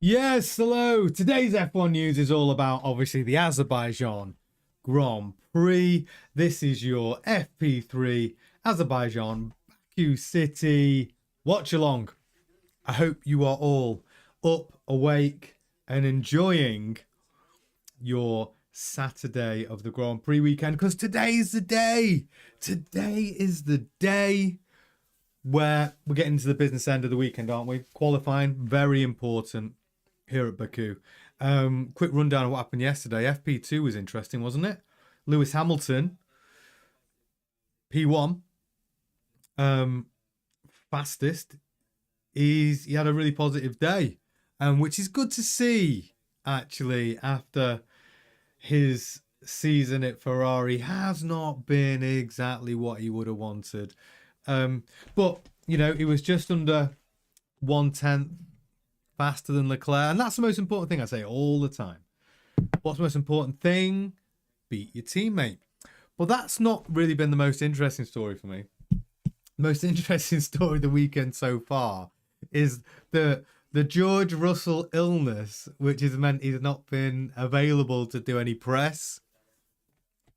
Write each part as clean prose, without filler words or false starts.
Yes, hello. Today's F1 news is all about, obviously, the Azerbaijan Grand Prix. This is your FP3 Azerbaijan Baku City watch along. I hope you are all up, awake, and enjoying your Saturday of the Grand Prix weekend, because today is the day. Today is the day where we're getting to the business end of the weekend, aren't we? Qualifying, very important here at Baku. Quick rundown of what happened yesterday. FP2 was interesting, wasn't it? Lewis Hamilton, P1, fastest. He had a really positive day, which is good to see, actually, after his season at Ferrari has not been exactly what he would have wanted. But, you know, he was just under 1/10 faster than Leclerc. And that's the most important thing I say all the time. What's the most important thing? Beat your teammate. But that's not really been the most interesting story for me. The most interesting story of the weekend so far is the George Russell illness, which has meant he's not been available to do any press.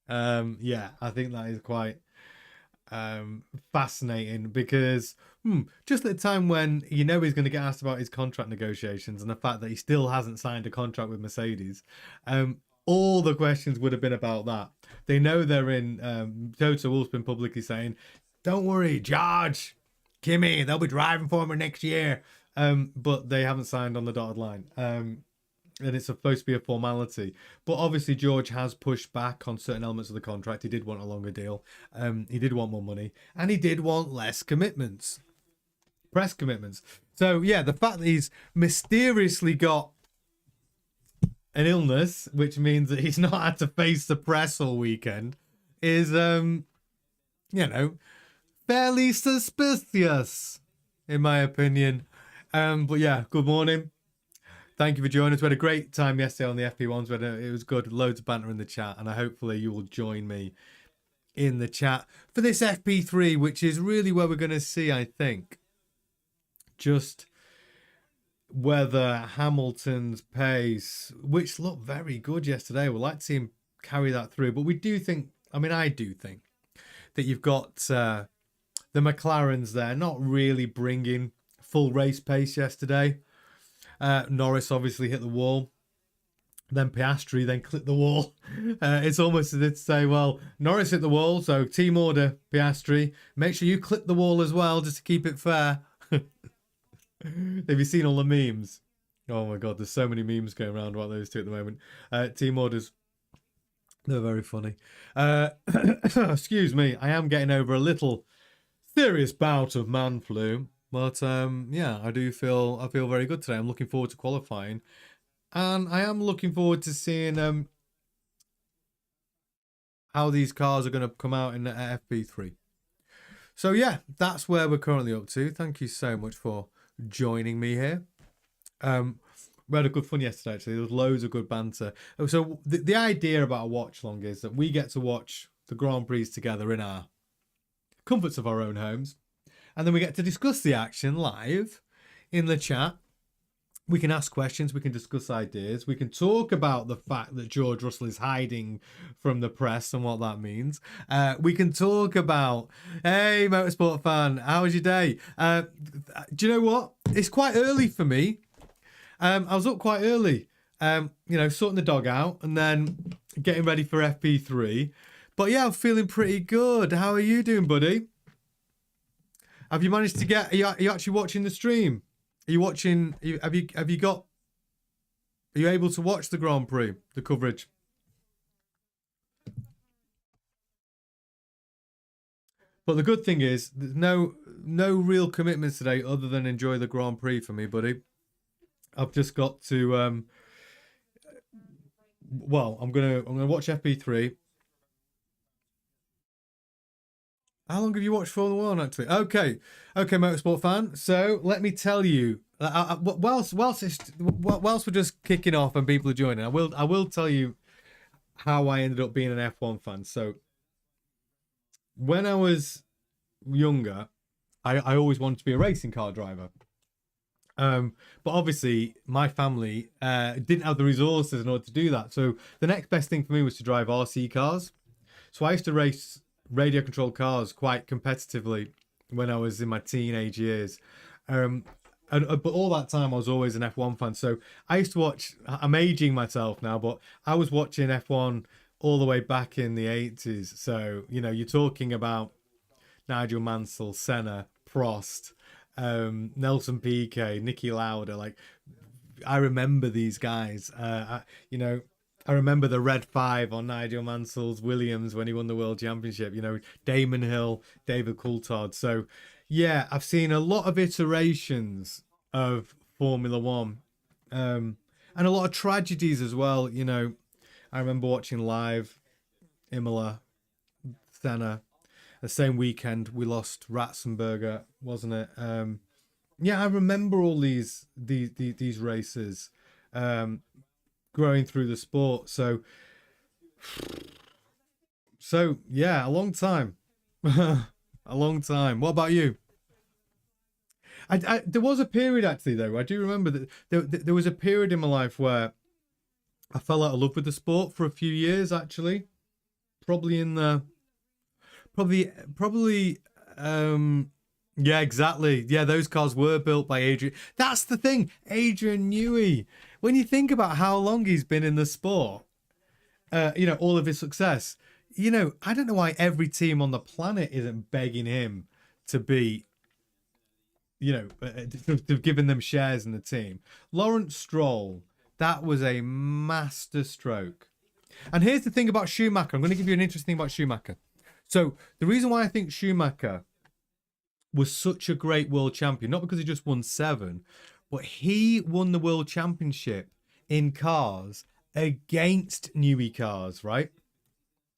Yeah, I think that is quite fascinating, because just at the time when you know he's going to get asked about his contract negotiations and the fact that he still hasn't signed a contract with Mercedes, all the questions would have been about that. They know they're in. Toto Wolff's been publicly saying, "Don't worry, George, Kimi, they'll be driving for him next year," but they haven't signed on the dotted line. And it's supposed to be a formality. But obviously George has pushed back on certain elements of the contract. He did want a longer deal. He did want more money. And he did want less commitments. Press commitments. So, yeah, the fact that he's mysteriously got an illness, which means that he's not had to face the press all weekend, is, you know, fairly suspicious, in my opinion. But, yeah, good morning. Thank you for joining us. We had a great time yesterday on the FP1s. It was good. Loads of banter in the chat. And hopefully you will join me in the chat for this FP3, which is really where we're going to see, I think, just whether Hamilton's pace, which looked very good yesterday, we'd like to see him carry that through. But we do think, I do think, that you've got the McLarens there not really bringing full race pace yesterday. Norris obviously hit the wall, then Piastri then clipped the wall. It's almost as if to say, well, Norris hit the wall, so team order, Piastri, make sure you clip the wall as well, just to keep it fair. Have you seen all the memes? Oh my god, there's so many memes going around about those two at the moment. Team orders, they're very funny. Excuse me, I am getting over a little serious bout of man flu. But yeah, I feel very good today. I'm looking forward to qualifying, and I am looking forward to seeing how these cars are going to come out in the FP3. So yeah, that's where we're currently up to. Thank you so much for joining me here. We had a good fun yesterday, actually. There was loads of good banter. So the idea about a watch long is that we get to watch the Grand Prix together in our comforts of our own homes. And then we get to discuss the action live in the chat. We can ask questions. We can discuss ideas. We can talk about the fact that George Russell is hiding from the press and what that means. We can talk about, hey, motorsport fan, how was your day? Do you know what? It's quite early for me. I was up quite early, you know, sorting the dog out and then getting ready for FP3. But yeah, I'm feeling pretty good. How are you doing, buddy? Have you managed to get? Are you actually watching the stream? Are you watching? Are you able to watch the Grand Prix, the coverage? But the good thing is, there's no real commitments today other than enjoy the Grand Prix for me, buddy. I've just got to. Well, I'm gonna watch FP3. How long have you watched Formula 1, actually? Okay, motorsport fan. So let me tell you, whilst we're just kicking off and people are joining, I will tell you how I ended up being an F1 fan. So when I was younger, I always wanted to be a racing car driver. Um, but obviously, my family didn't have the resources in order to do that. So the next best thing for me was to drive RC cars. So I used to race radio controlled cars quite competitively when I was in my teenage years. Um, but all that time I was always an F1 fan. So I used to watch. I'm aging myself now, but I was watching F1 all the way back in the 80s. So you're talking about Nigel Mansell, Senna, Prost, Nelson Piquet, Nicky Lauda. Like, I remember these guys. I remember the red five on Nigel Mansell's Williams when he won the world championship. Damon Hill, David Coulthard. So, yeah, I've seen a lot of iterations of Formula One, and a lot of tragedies as well. I remember watching live Imola, Senna. The same weekend we lost Ratzenberger, wasn't it? Yeah, I remember all these races, um, growing through the sport. So yeah, a long time, a long time. What about you? There was a period actually though. I do remember that there was a period in my life where I fell out of love with the sport for a few years. Actually, probably in the probably yeah, exactly. Yeah, those cars were built by Adrian. That's the thing, Adrian Newey. When you think about how long he's been in the sport, all of his success, I don't know why every team on the planet isn't begging him to be, to giving them shares in the team. Lawrence Stroll, that was a master stroke. And here's the thing about Schumacher. I'm going to give you an interesting thing about Schumacher. So the reason why I think Schumacher was such a great world champion, not because he just won 7, but he won the world championship in cars against Newey cars, right?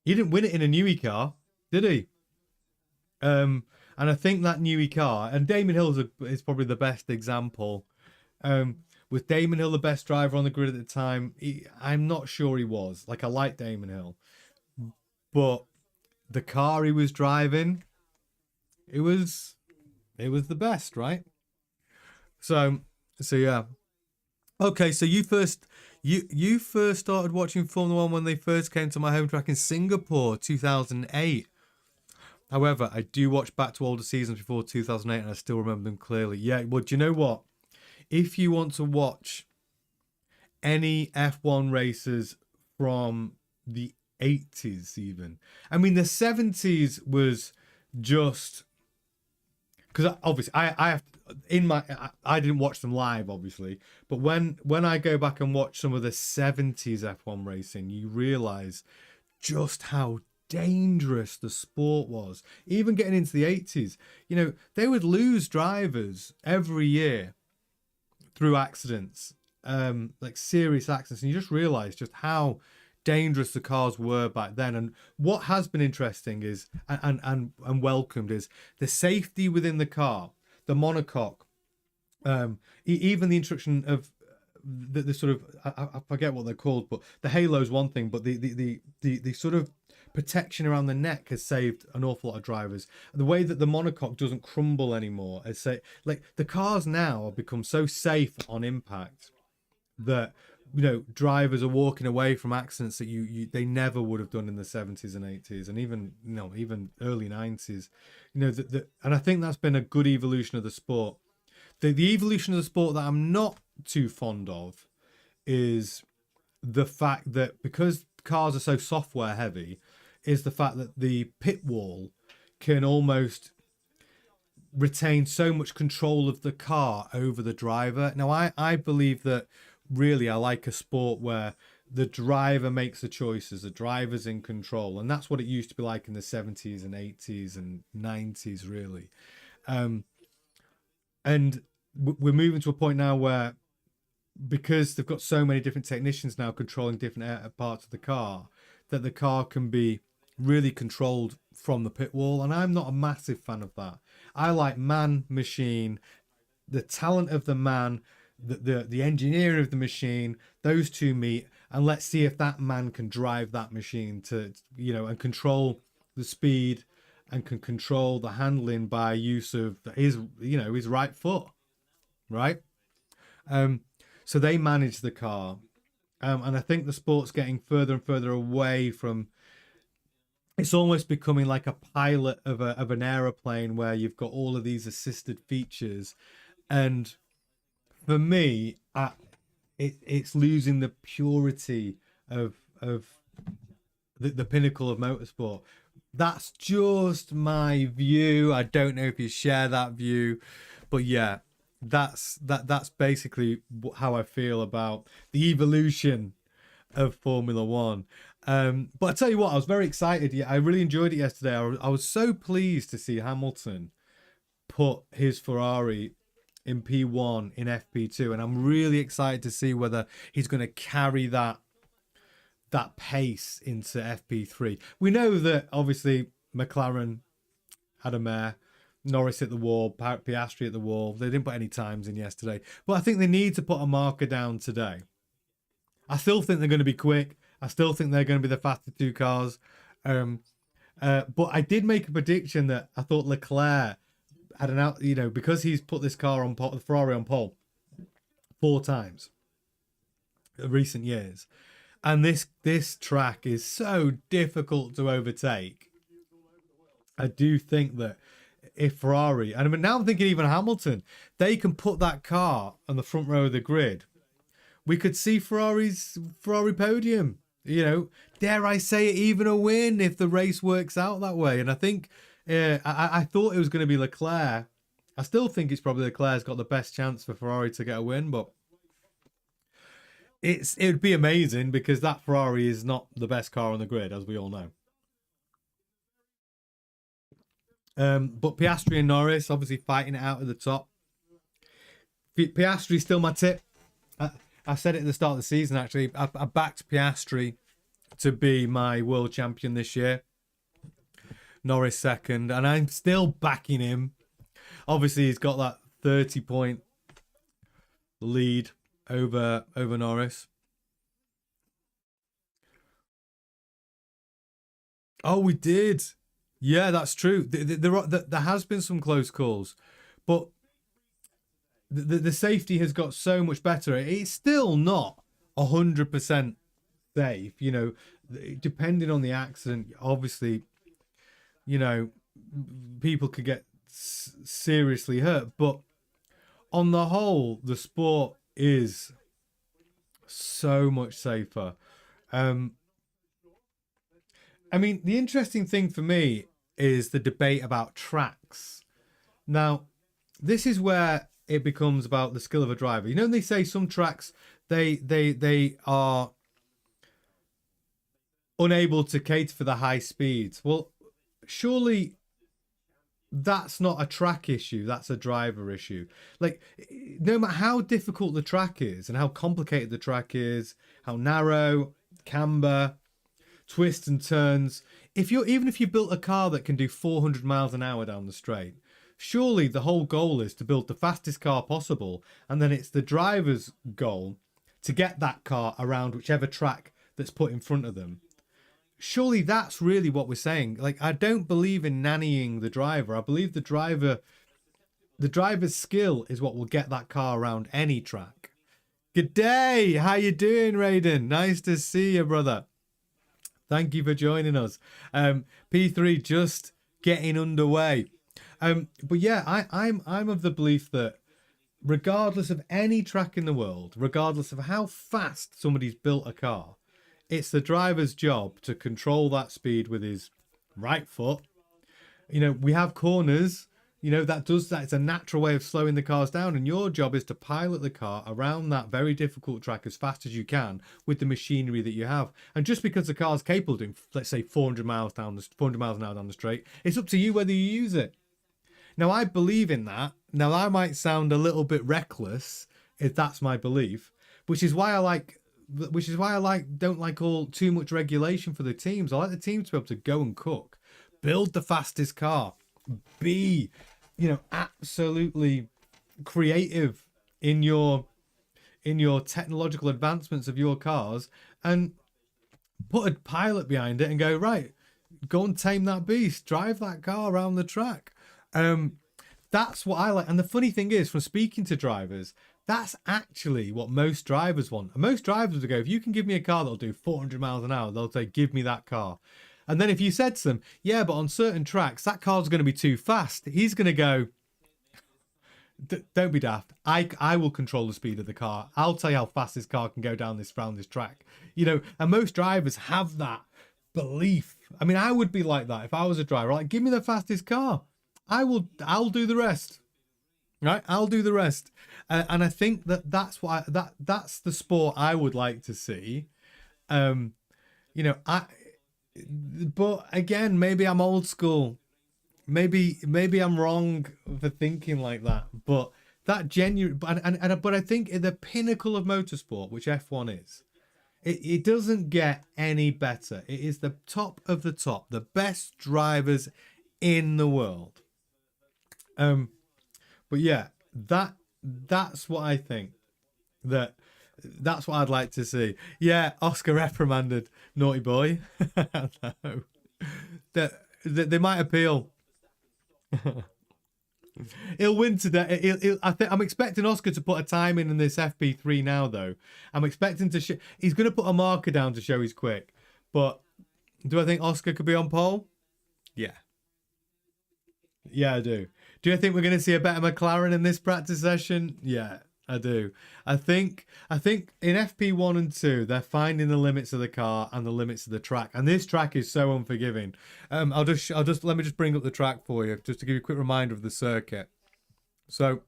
He didn't win it in a Newey car, did he? And I think that Newey car, and Damon Hill is probably the best example. Was Damon Hill the best driver on the grid at the time? I'm not sure he was. Like, I like Damon Hill, but the car he was driving, it was the best, right? So yeah. Okay, so you first started watching Formula One when they first came to my home track in Singapore, 2008. However, I do watch back to older seasons before 2008, and I still remember them clearly. Yeah, well, do you know what? If you want to watch any F1 races from the 80s, even, I mean, the 70s was just because obviously I have in my I didn't watch them live, obviously, but when I go back and watch some of the 70s F1 racing, you realize just how dangerous the sport was. Even getting into the 80s, they would lose drivers every year through accidents, like serious accidents, and you just realize just how dangerous the cars were back then. And what has been interesting is and welcomed is the safety within the car, the monocoque, even the introduction of the sort of I forget what they're called, but the halo's one thing, but the sort of protection around the neck has saved an awful lot of drivers. The way that the monocoque doesn't crumble anymore, like the cars now have become so safe on impact that drivers are walking away from accidents that they never would have done in the 70s and 80s, and even early 90s. And I think that's been a good evolution of the sport. The evolution of the sport that I'm not too fond of is the fact that, because cars are so software heavy, is the fact that the pit wall can almost retain so much control of the car over the driver. Now, I believe that really I like a sport where the driver makes the choices, the driver's in control, and that's what it used to be like in the 70s and 80s and 90s, really. And we're moving to a point now where, because they've got so many different technicians now controlling different parts of the car, that the car can be really controlled from the pit wall, and I'm not a massive fan of that. I like man machine, the talent of the man, the engineering of the machine, those two meet, and let's see if that man can drive that machine to and control the speed and can control the handling by use of his right foot, right? So they manage the car. And I think the sport's getting further and further away from. It's almost becoming like a pilot of an aeroplane where you've got all of these assisted features, and for me, it's losing the purity of the pinnacle of motorsport. That's just my view. I don't know if you share that view, but yeah, that's basically how I feel about the evolution of Formula One. But I tell you what, I was very excited. Yeah, I really enjoyed it yesterday. I was so pleased to see Hamilton put his Ferrari in P1 in FP2, and I'm really excited to see whether he's going to carry that pace into FP3. We know that obviously McLaren had a mare, Norris hit the wall, Piastri at the wall. They didn't put any times in yesterday, but I think they need to put a marker down today. I still think they're going to be quick. I still think they're going to be the faster two cars. But I did make a prediction that I thought Leclerc had an out, because he's put this car on pole, the Ferrari on pole 4 times in recent years. And this track is so difficult to overtake. I do think that if Ferrari, and I mean, now I'm thinking even Hamilton, they can put that car on the front row of the grid, we could see Ferrari podium. Dare I say it, even a win if the race works out that way. And I think I thought it was going to be Leclerc. I still think it's probably Leclerc's got the best chance for Ferrari to get a win, but it would be amazing because that Ferrari is not the best car on the grid, as we all know. But Piastri and Norris obviously fighting it out at the top. Piastri's still my tip. I said it at the start of the season, actually. I backed Piastri to be my world champion this year. Norris second, and I'm still backing him. Obviously, he's got that 30-point lead over Norris. Oh, we did. Yeah, that's true. There has been some close calls, but the safety has got so much better. It's still not 100% safe. Depending on the accident, obviously, people could get seriously hurt. But on the whole, the sport is so much safer. I mean, the interesting thing for me is the debate about tracks. Now, this is where it becomes about the skill of a driver. They say some tracks, they are unable to cater for the high speeds. Well, surely that's not a track issue. That's a driver issue. Like, no matter how difficult the track is and how complicated the track is, how narrow, camber, twists and turns, even if you built a car that can do 400 miles an hour down the straight, surely the whole goal is to build the fastest car possible, and then it's the driver's goal to get that car around whichever track that's put in front of them. Surely that's really what we're saying. Like, I don't believe in nannying the driver. I believe the driver's skill is what will get that car around any track. Good day. How you doing, Raiden? Nice to see you, brother. Thank you for joining us. P3 just getting underway. But yeah, I'm of the belief that regardless of any track in the world, regardless of how fast somebody's built a car, it's the driver's job to control that speed with his right foot. We have corners, that it's a natural way of slowing the cars down, and your job is to pilot the car around that very difficult track as fast as you can with the machinery that you have. And just because the car's capable of doing, let's say, 400 miles an hour down the straight, it's up to you whether you use it. Now, I believe in that. Now, I might sound a little bit reckless if that's my belief, which is why I don't like all too much regulation for the teams. I like the teams to be able to go and cook, build the fastest car, be, absolutely creative in your technological advancements of your cars, and put a pilot behind it and go, right, go and tame that beast, drive that car around the track. That's what I like. And the funny thing is, from speaking to drivers, That's actually what most drivers want. And most drivers would go, if you can give me a car that'll do 400 miles an hour, they'll say, give me that car. And then if you said to them, yeah, but on certain tracks, that car's going to be too fast, he's going to go, don't be daft. I will control the speed of the car. I'll tell you how fast this car can go down this round this track. You know, and most drivers have that belief. I mean, I would be like that if I was a driver. Like, give me the fastest car. I'll do the rest. Right? I'll do the rest. And I think that's the sport I would like to see. You know, but again, maybe I'm old school. Maybe I'm wrong for thinking like that. But that genuine, but I think the pinnacle of motorsport, which F1 is, it doesn't get any better. It is the top of the top, the best drivers in the world. But yeah, that's what I think. That's what I'd like to see. Yeah, Oscar reprimanded, naughty boy. No. They might appeal. He'll win today. I'm expecting Oscar to put a time in this FP3 now, though. I'm expecting to. He's going to put a marker down to show he's quick. But do I think Oscar could be on pole? Yeah. Yeah, I do. Do you think we're going to see a better McLaren in this practice session? Yeah, I do. I think in FP1 and 2, they're finding the limits of the car and the limits of the track. And this track is so unforgiving. Let me just bring up the track for you, just to give you a quick reminder of the circuit. So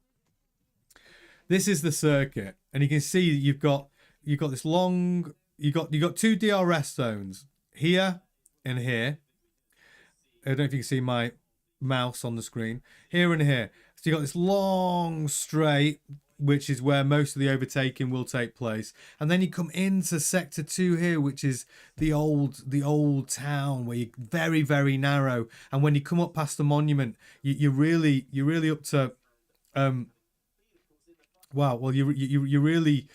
this is the circuit, and you can see you've got this long, you got two DRS zones here and here. I don't know if you can see my mouse on the screen, here and here. So you got this long straight, which is where most of the overtaking will take place, and then you come into sector 2 here, which is the old town, where you're very, very narrow. And when you come up past the monument, you're really up to wow, well, you're really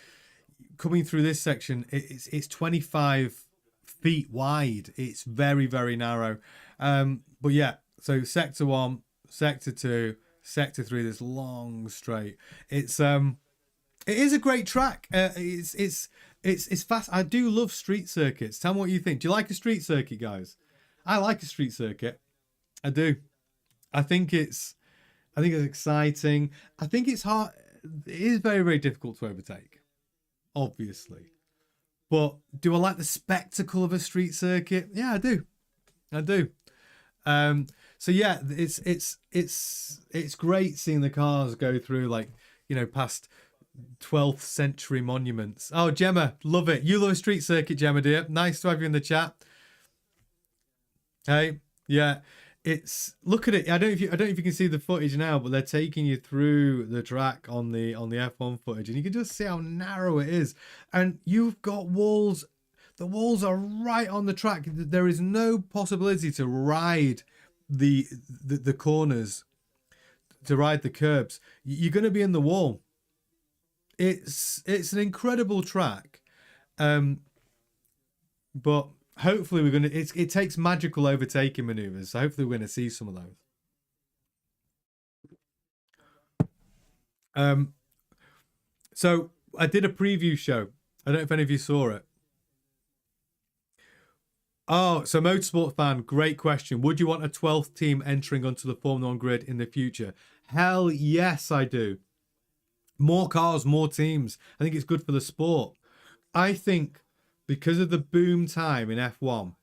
coming through this section. It's 25 feet wide. It's very, very narrow. But yeah, so sector 1, sector 2, sector 3, this long straight. It is a great track. It's fast. I do love street circuits. Tell me what you think. Do you like a street circuit, guys? I like a street circuit. I do. I think it's exciting. I think it's hard. It is very, very difficult to overtake, obviously. But do I like the spectacle of a street circuit? Yeah, I do. I do. So yeah, it's great seeing the cars go through, like, you know, past 12th century monuments. Oh, Gemma, love it. You love a street circuit, Gemma, dear. Nice to have you in the chat. Hey, yeah, look at it. I don't know if you can see the footage now, but they're taking you through the track on the F1 footage, and you can just see how narrow it is. And you've got walls. The walls are right on the track. There is no possibility to ride the corners, to ride the curbs. You're going to be in the wall. It's an incredible track, but hopefully we're gonna. It takes magical overtaking maneuvers, so hopefully we're going to see some of those. So I did a preview show. I don't know if any of you saw it. Oh, so Motorsport fan, great question. Would you want a 12th team entering onto the Formula 1 grid in the future? Hell yes, I do. More cars, more teams. I think it's good for the sport. I think because of the boom time in F1,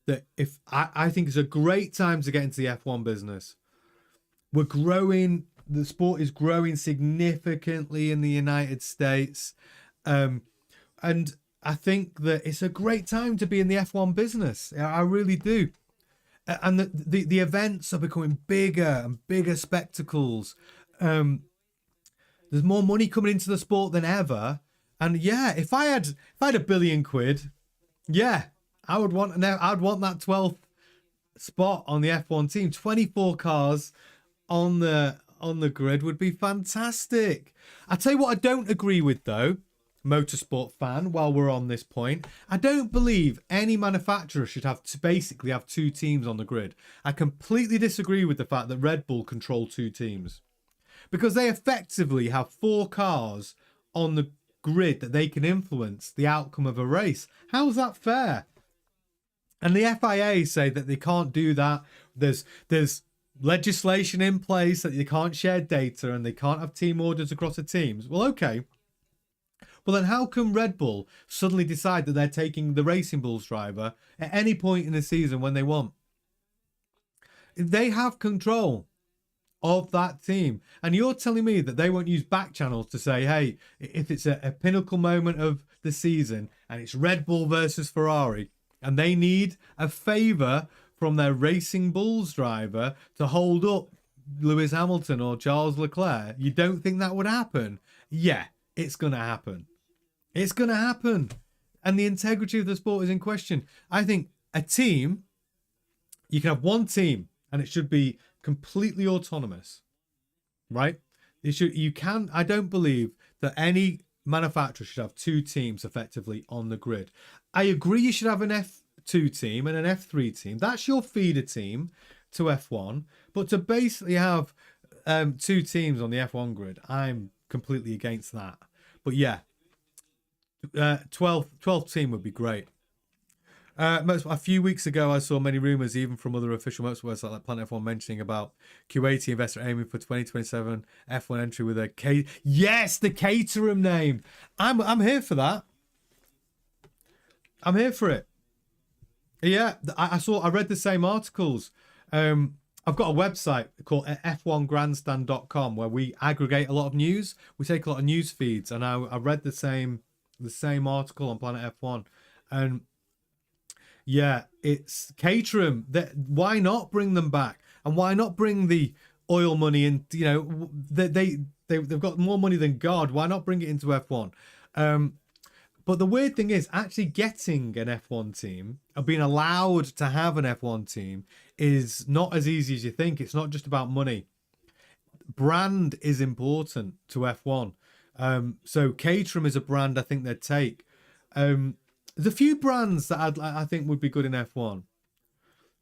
that I think it's a great time to get into the F1 business. We're growing. The sport is growing significantly in the United States. And I think that it's a great time to be in the F1 business. I really do. And the events are becoming bigger and bigger spectacles. There's more money coming into the sport than ever. And yeah, if I had £1 billion, yeah, I'd want that 12th spot on the F1 team. 24 cars on the grid would be fantastic. I tell you what I don't agree with, though, Motorsport fan, while we're on this point, I don't believe any manufacturer should basically have two teams on the grid. I completely disagree with the fact that Red Bull control two teams. because they effectively have 4 cars on the grid that they can influence the outcome of a race. How's that fair? And the FIA say that they can't do that. There's legislation in place that they can't share data and they can't have team orders across the teams. Well, okay. Well, then how can Red Bull suddenly decide that they're taking the Racing Bulls driver at any point in the season when they want? They have control of that team. And you're telling me that they won't use back channels to say, hey, if it's a pinnacle moment of the season and it's Red Bull versus Ferrari and they need a favour from their Racing Bulls driver to hold up Lewis Hamilton or Charles Leclerc, you don't think that would happen? Yeah, it's going to happen. It's going to happen. And the integrity of the sport is in question. I think a team, you can have one team and it should be completely autonomous, right? I don't believe that any manufacturer should have 2 teams effectively on the grid. I agree you should have an F2 team and an F3 team. That's your feeder team to F1. But to basically have 2 teams on the F1 grid, I'm completely against that. But yeah, 12th team would be great. A few weeks ago, I saw many rumours, even from other official motorsports like Planet F1, mentioning about Q80 investor aiming for 2027 F1 entry with a Yes, the Caterham name. I'm here for that. I'm here for it. Yeah, I read the same articles. I've got a website called F1GRANDSTAND.com where we aggregate a lot of news. We take a lot of news feeds, and I read the same article on Planet F1, and yeah, it's Caterham. Why not bring them back, and why not bring the oil money in? You know, they've got more money than God. Why not bring it into F1? But the weird thing is, actually getting an F1 team or being allowed to have an F1 team is not as easy as you think. It's not just about money. Brand is important to F1. So Caterham is a brand I think they'd take. There's a few brands that I think would be good in F1.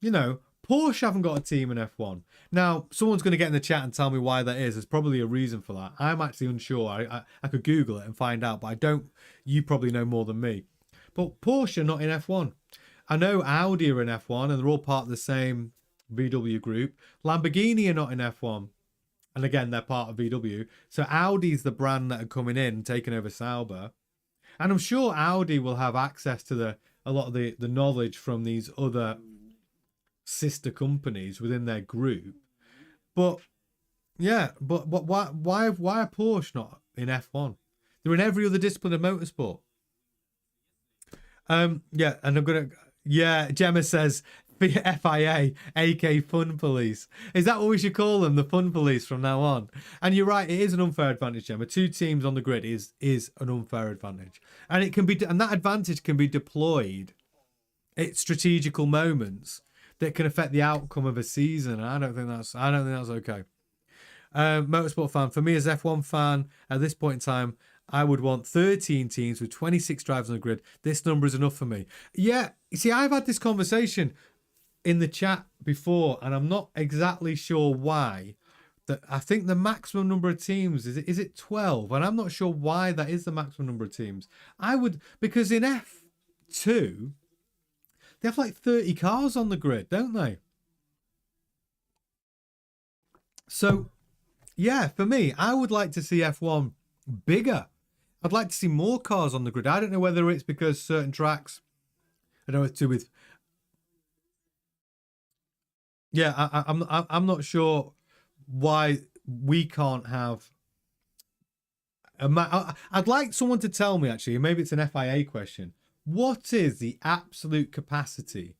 You know, Porsche haven't got a team in F1. Now, someone's going to get in the chat and tell me why that is. There's probably a reason for that. I'm actually unsure. I could Google it and find out, but I don't. You probably know more than me. But Porsche are not in F1. I know Audi are in F1 and they're all part of the same VW group. Lamborghini are not in F1. And again, they're part of VW. So Audi's the brand that are coming in and taking over Sauber. And I'm sure Audi will have access to a lot of the knowledge from these other sister companies within their group. But yeah, but why are Porsche not in F1? They're in every other discipline of motorsport. Yeah, and Gemma says FIA, AK Fun Police. Is that what we should call them? The Fun Police from now on? And you're right, it is an unfair advantage, Gemma. 2 teams on the grid is an unfair advantage. And that advantage can be deployed at strategical moments that can affect the outcome of a season. And I don't think that's okay. Motorsport fan, for me as F1 fan, at this point in time, I would want 13 teams with 26 drivers on the grid. This number is enough for me. Yeah, you see, I've had this conversation in the chat before, and I'm not exactly sure why. I think the maximum number of teams is it 12, and I'm not sure why that is the maximum number of teams. Because in F2 they have like 30 cars on the grid, don't they? So yeah, for me, I would like to see F1 bigger. I'd like to see more cars on the grid. I don't know whether it's because certain tracks, I don't know what to do with. Yeah, I'm not sure why we can't have. I'd like someone to tell me, actually, maybe it's an FIA question. What is the absolute capacity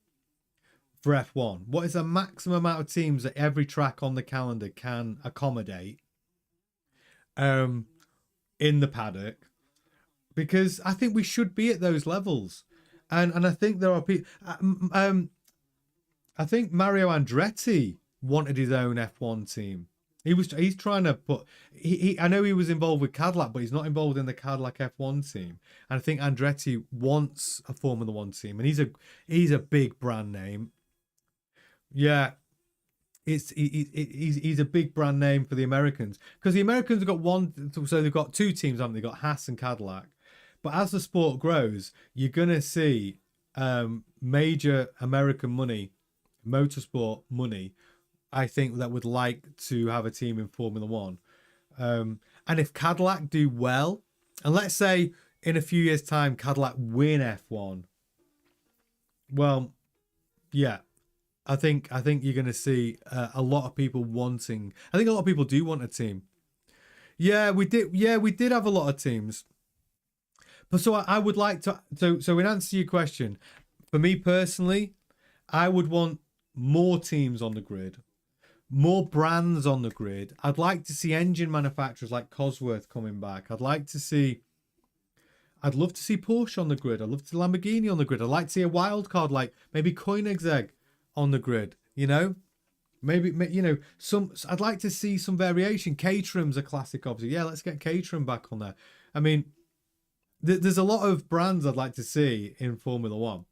for F1? What is the maximum amount of teams that every track on the calendar can accommodate in the paddock? Because I think we should be at those levels. And I think there are people. I think Mario Andretti wanted his own F1 team. He's trying to put. I know he was involved with Cadillac, but he's not involved in the Cadillac F1 team. And I think Andretti wants a Formula One team, and he's a big brand name. Yeah, he's a big brand name for the Americans, because the Americans have got one. So they've got two teams, haven't they? They've got Haas and Cadillac. But as the sport grows, you're gonna see major American money, motorsport money, I think, that would like to have a team in Formula One. And if Cadillac do well, and let's say in a few years' time Cadillac win F1, well, yeah, I think you're going to see a lot of people wanting. I think a lot of people do want a team. Yeah, we did. Yeah, we did have a lot of teams. But so I would like to. So in answer to your question, for me personally, I would want more teams on the grid, more brands on the grid. I'd like to see engine manufacturers like Cosworth coming back. I'd love to see Porsche on the grid. I'd love to see Lamborghini on the grid. I'd like to see a wild card like maybe Koenigsegg on the grid. Maybe some. I'd like to see some variation. Caterham's a classic, obviously. Yeah, let's get Caterham back on there. I mean, there's a lot of brands I'd like to see in Formula One.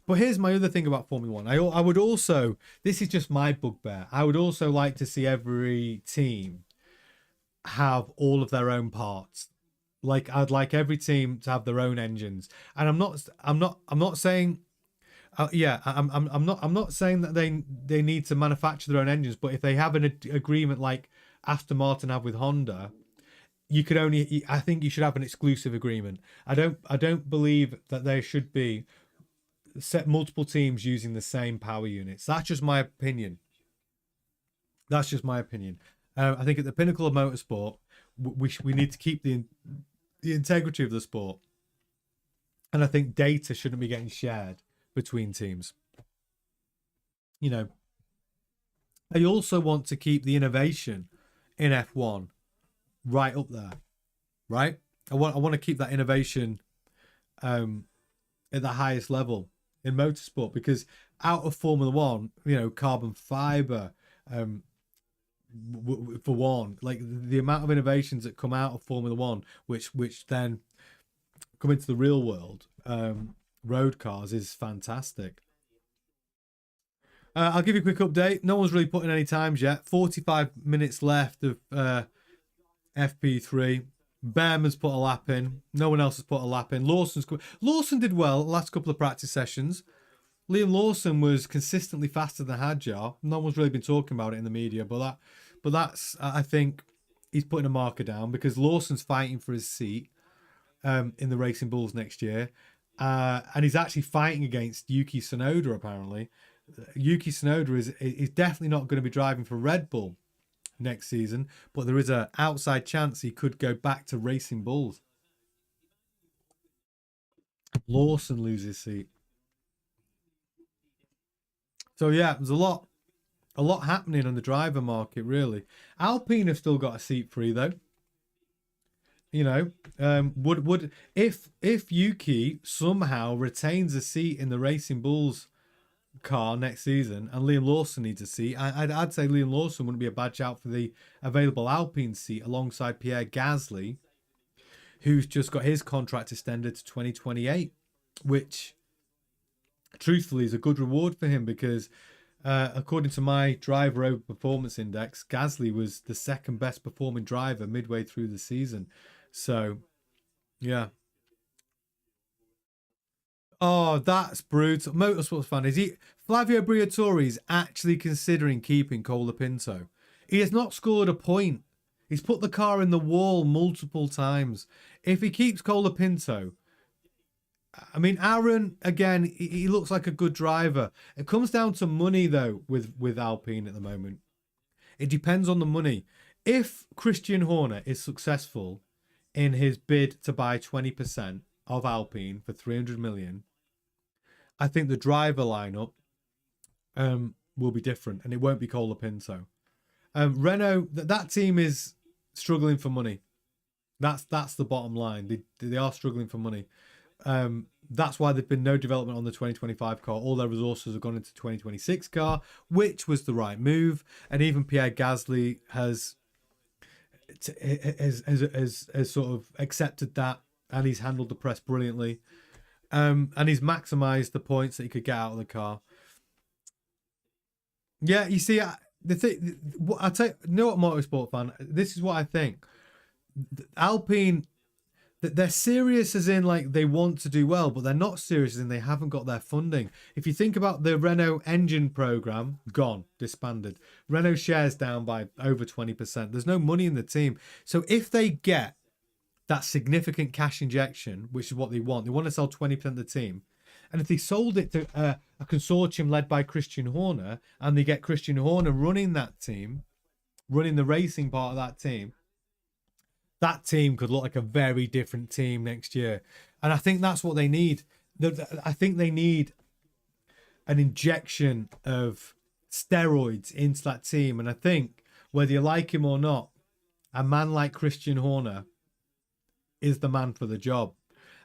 But here's my other thing about Formula One. I would also, this is just my bugbear, I would also like to see every team have all of their own parts. Like, I'd like every team to have their own engines. And I'm not saying, I'm not saying that they need to manufacture their own engines. But if they have an agreement like Aston Martin have with Honda, I think you should have an exclusive agreement. I don't believe that there should be set multiple teams using the same power units. That's just my opinion. I think at the pinnacle of motorsport, we need to keep the integrity of the sport, and I think data shouldn't be getting shared between teams. I also want to keep the innovation in F1 right up there, right? I want to keep that innovation at the highest level in motorsport, because out of Formula One, carbon fiber, for one, like the amount of innovations that come out of Formula One, which then come into the real world, road cars, is fantastic. I'll give you a quick update. No one's really put in any times yet. 45 minutes left of FP3. Behrman's put a lap in. No one else has put a lap in. Lawson did well the last couple of practice sessions. Liam Lawson was consistently faster than Hadjar. No one's really been talking about it in the media, but that's I think he's putting a marker down, because Lawson's fighting for his seat in the Racing Bulls next year, and he's actually fighting against Yuki Tsunoda. Apparently, Yuki Tsunoda is definitely not going to be driving for Red Bull next season, but there is an outside chance he could go back to Racing Bulls. Lawson loses his seat. So yeah, there's a lot happening on the driver market, really. Alpine have still got a seat free though. Would if Yuki somehow retains a seat in the Racing Bulls car next season and Liam Lawson needs a seat, I'd say Liam Lawson wouldn't be a bad shout for the available Alpine seat alongside Pierre Gasly, who's just got his contract extended to 2028, which truthfully is a good reward for him, because according to my driver over performance index, Gasly was the second best performing driver midway through the season. So yeah. Oh, that's brutal. Motorsports fan, Flavio Briatore is actually considering keeping Colapinto. He has not scored a point. He's put the car in the wall multiple times. If he keeps Colapinto, I mean, Aaron, again, he looks like a good driver. It comes down to money, though, with Alpine at the moment. It depends on the money. If Christian Horner is successful in his bid to buy 20% of Alpine for 300 million, I think the driver lineup will be different, and it won't be Colapinto. Renault, that team is struggling for money. That's the bottom line. They are struggling for money. That's why there's been no development on the 2025 car. All their resources have gone into 2026 car, which was the right move. And even Pierre Gasly has sort of accepted that, and he's handled the press brilliantly. And he's maximised the points that he could get out of the car. Yeah, you see, the thing, what I tell you, know what, motorsport fan, this is what I think. Alpine, they're serious as in like they want to do well, but they're not serious as in they haven't got their funding. If you think about the Renault engine program, gone, disbanded. Renault shares down by over 20%. There's no money in the team. So if they get that significant cash injection, which is what they want to sell 20% of the team. And if they sold it to a consortium led by Christian Horner, and they get Christian Horner running that team, running the racing part of that team could look like a very different team next year. And I think that's what they need. I think they need an injection of steroids into that team. And I think, whether you like him or not, a man like Christian Horner is the man for the job.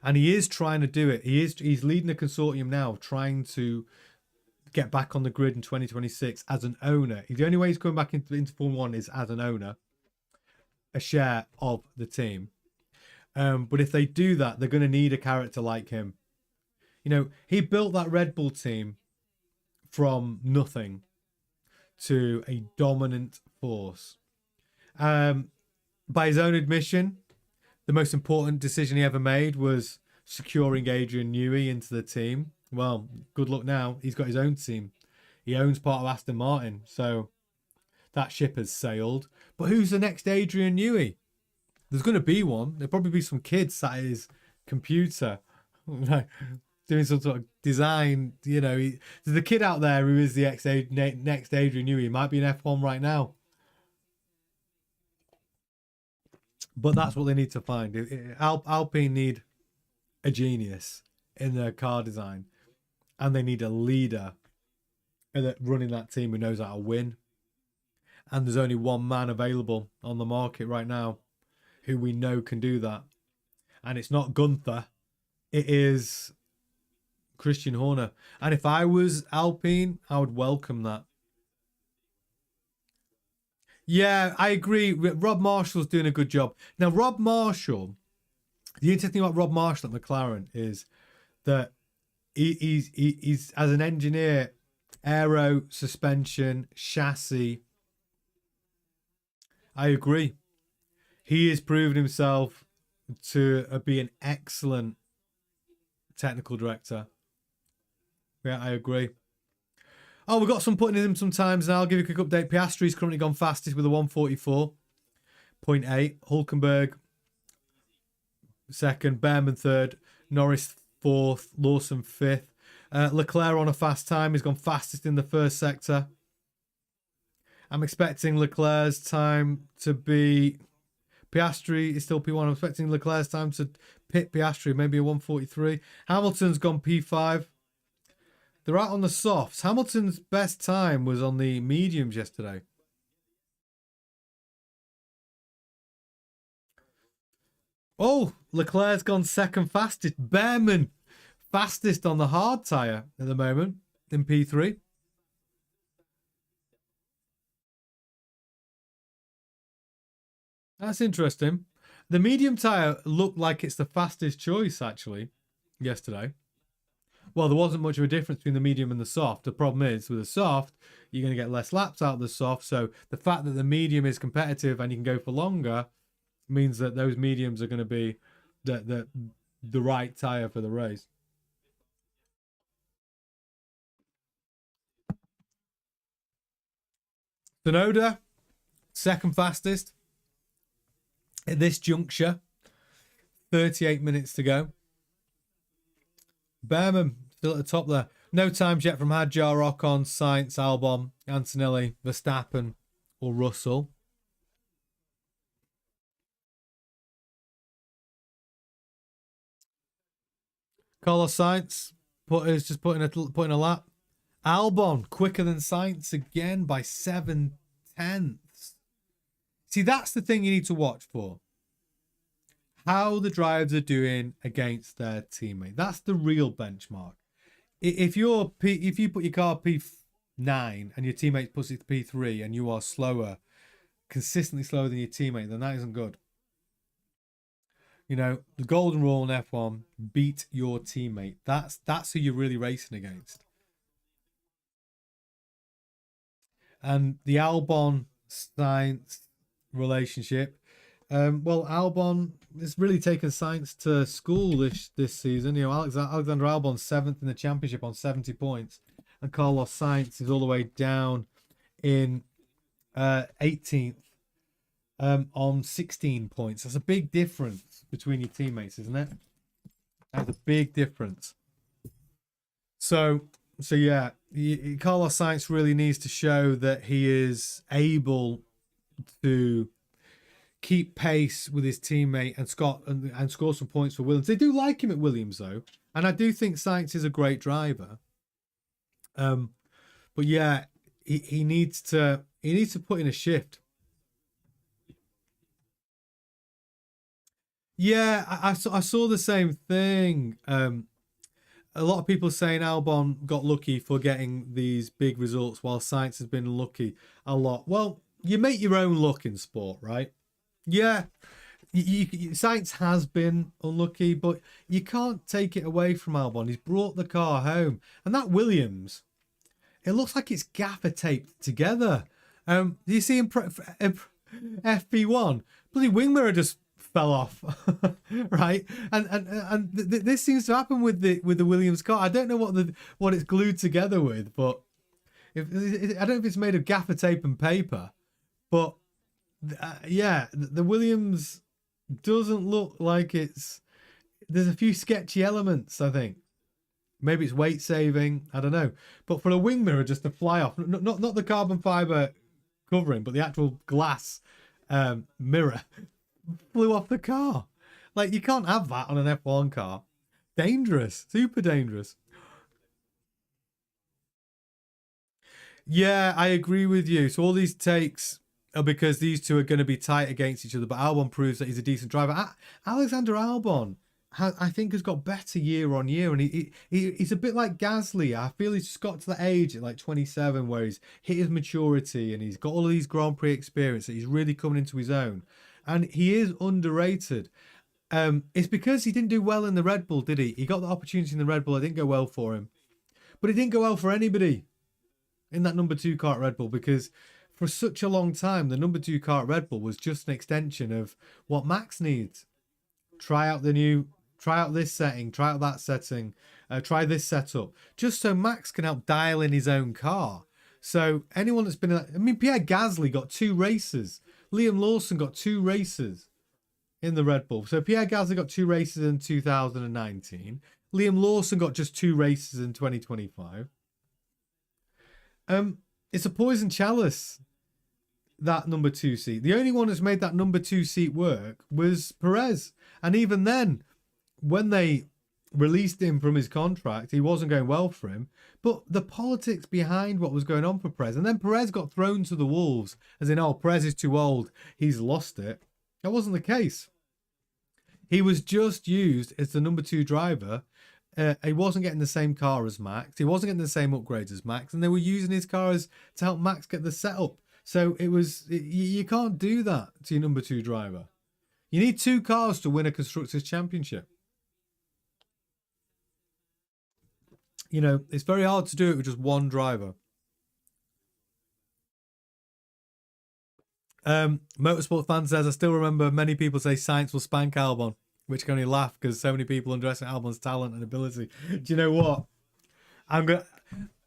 And he is trying to do it. He's leading a consortium now, trying to get back on the grid in 2026 as an owner. The only way he's coming back into Formula 1 is as an owner, a share of the team. But if they do that, they're going to need a character like him. You know, he built that Red Bull team from nothing to a dominant force. By his own admission, the most important decision he ever made was securing Adrian Newey into the team. Well, good luck now. He's got his own team. He owns part of Aston Martin, so that ship has sailed. But who's the next Adrian Newey? There's going to be one. There'll probably be some kid sat at his computer doing some sort of design. You know, there's a kid out there who is the next Adrian Newey. He might be in F1 right now. But that's what they need to find. Alpine need a genius in their car design. And they need a leader running that team who knows how to win. And there's only one man available on the market right now who we know can do that. And it's not Gunther. It is Christian Horner. And if I was Alpine, I would welcome that. Yeah, I agree. Rob Marshall's doing a good job. Now, Rob Marshall, the interesting thing about Rob Marshall at McLaren is that he's as an engineer, aero, suspension, chassis. I agree. He has proven himself to be an excellent technical director. Yeah, I agree. Oh, we've got some putting in some times now. I'll give you a quick update. Piastri's currently gone fastest with a 144.8. Hulkenberg second. Behrman third. Norris fourth. Lawson fifth. Leclerc on a fast time. He's gone fastest in the first sector. I'm expecting Leclerc's time to be... Piastri is still P1. I'm expecting Leclerc's time to pit Piastri, maybe a 143. Hamilton's gone P5. They're out on the softs. Hamilton's best time was on the mediums yesterday. Oh, Leclerc's gone second fastest. Behrman fastest on the hard tyre at the moment in P3. That's interesting. The medium tyre looked like it's the fastest choice, actually, yesterday. Well, there wasn't much of a difference between the medium and the soft. The problem is, with the soft, you're going to get less laps out of the soft. So the fact that the medium is competitive and you can go for longer means that those mediums are going to be the right tyre for the race. Tsunoda, second fastest at this juncture. 38 minutes to go. Behrman still at the top there. No times yet from Hadjar, Ocon, Sainz, Albon, Antonelli, Verstappen, or Russell. Carlos Sainz is just putting a lap. Albon quicker than Sainz again by 7/10. See, that's the thing you need to watch for. How the drivers are doing against their teammate. That's the real benchmark. If you put your car P9 and your teammate puts it to P3 and you are slower, consistently slower than your teammate, then that isn't good. You know, the golden rule in F1, beat your teammate. That's who you're really racing against. And the Albon Sainz relationship. Well, Albon has really taken Sainz to school this season. You know, Alexander Albon's 7th in the championship on 70 points, and Carlos Sainz is all the way down in 18th on 16 points. That's a big difference between your teammates, isn't it? That's a big difference. So yeah, Carlos Sainz really needs to show that he is able to keep pace with his teammate and score some points for Williams. They do like him at Williams though, and I do think Sainz is a great driver. But yeah, he needs to put in a shift. Yeah, I saw the same thing. A lot of people saying Albon got lucky for getting these big results, while Sainz has been lucky a lot. Well, you make your own luck in sport, right? Yeah, Sainz has been unlucky, but you can't take it away from Albon. He's brought the car home, and that Williams, it looks like it's gaffer taped together. Do you see in FP1? Bloody wing mirror just fell off, right? And this seems to happen with the Williams car. I don't know what it's glued together with, but I don't know if it's made of gaffer tape and paper, but yeah, the Williams doesn't look like it's. There's a few sketchy elements, I think. Maybe it's weight saving. I don't know. But for a wing mirror just to fly off, not the carbon fiber covering, but the actual glass mirror flew off the car. Like, you can't have that on an F1 car. Dangerous. Super dangerous. Yeah, I agree with you. So all these takes are because these two are going to be tight against each other. But Albon proves that he's a decent driver. Alexander Albon, I think, has got better year on year, and he's a bit like Gasly. I feel he's just got to the age at like 27 where he's hit his maturity and he's got all of these Grand Prix experience that he's really coming into his own, and he is underrated. It's because he didn't do well in the Red Bull, did he? He got the opportunity in the Red Bull. It didn't go well for him, but it didn't go well for anybody in that number 2 car at Red Bull, because for such a long time the number 2 car at Red Bull was just an extension of what Max needs. Try out this setting, try out that setting, try this setup, just so Max can help dial in his own car. So anyone that's been, Pierre Gasly got 2 races, Liam Lawson got 2 races in the Red Bull. So Pierre Gasly got 2 races in 2019. Liam Lawson got just 2 races in 2025. It's a poison chalice, that number 2 seat. The only one that's made that number 2 seat work was Perez. And even then, when they released him from his contract, he wasn't going well for him. But the politics behind what was going on for Perez, and then Perez got thrown to the wolves, as in, oh, Perez is too old, he's lost it. That wasn't the case. He was just used as the number 2 driver. He wasn't getting the same car as Max. He wasn't getting the same upgrades as Max, and they were using his cars to help Max get the setup. So you can't do that to your number 2 driver. You need 2 cars to win a Constructors' Championship. You know, it's very hard to do it with just one driver. Motorsport fan says, I still remember many people say Sainz will spank Albon, which can only laugh because so many people underestimate Albon's talent and ability. Do you know what?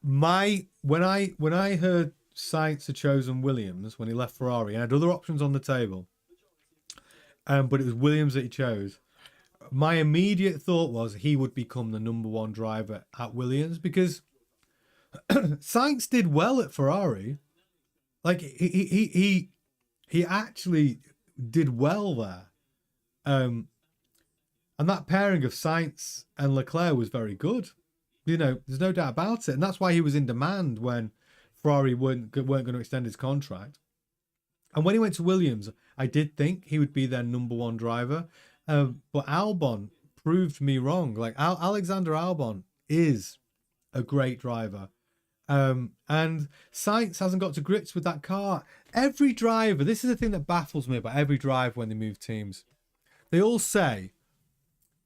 When I heard Sainz had chosen Williams when he left Ferrari and had other options on the table, but it was Williams that he chose, my immediate thought was he would become the number 1 driver at Williams, because Sainz did well at Ferrari. Like, he actually did well there. And that pairing of Sainz and Leclerc was very good. You know, there's no doubt about it. And that's why he was in demand when Ferrari weren't going to extend his contract. And when he went to Williams, I did think he would be their number 1 driver. But Albon proved me wrong. Like, Alexander Albon is a great driver. And Sainz hasn't got to grips with that car. Every driver, this is the thing that baffles me about every driver when they move teams. They all say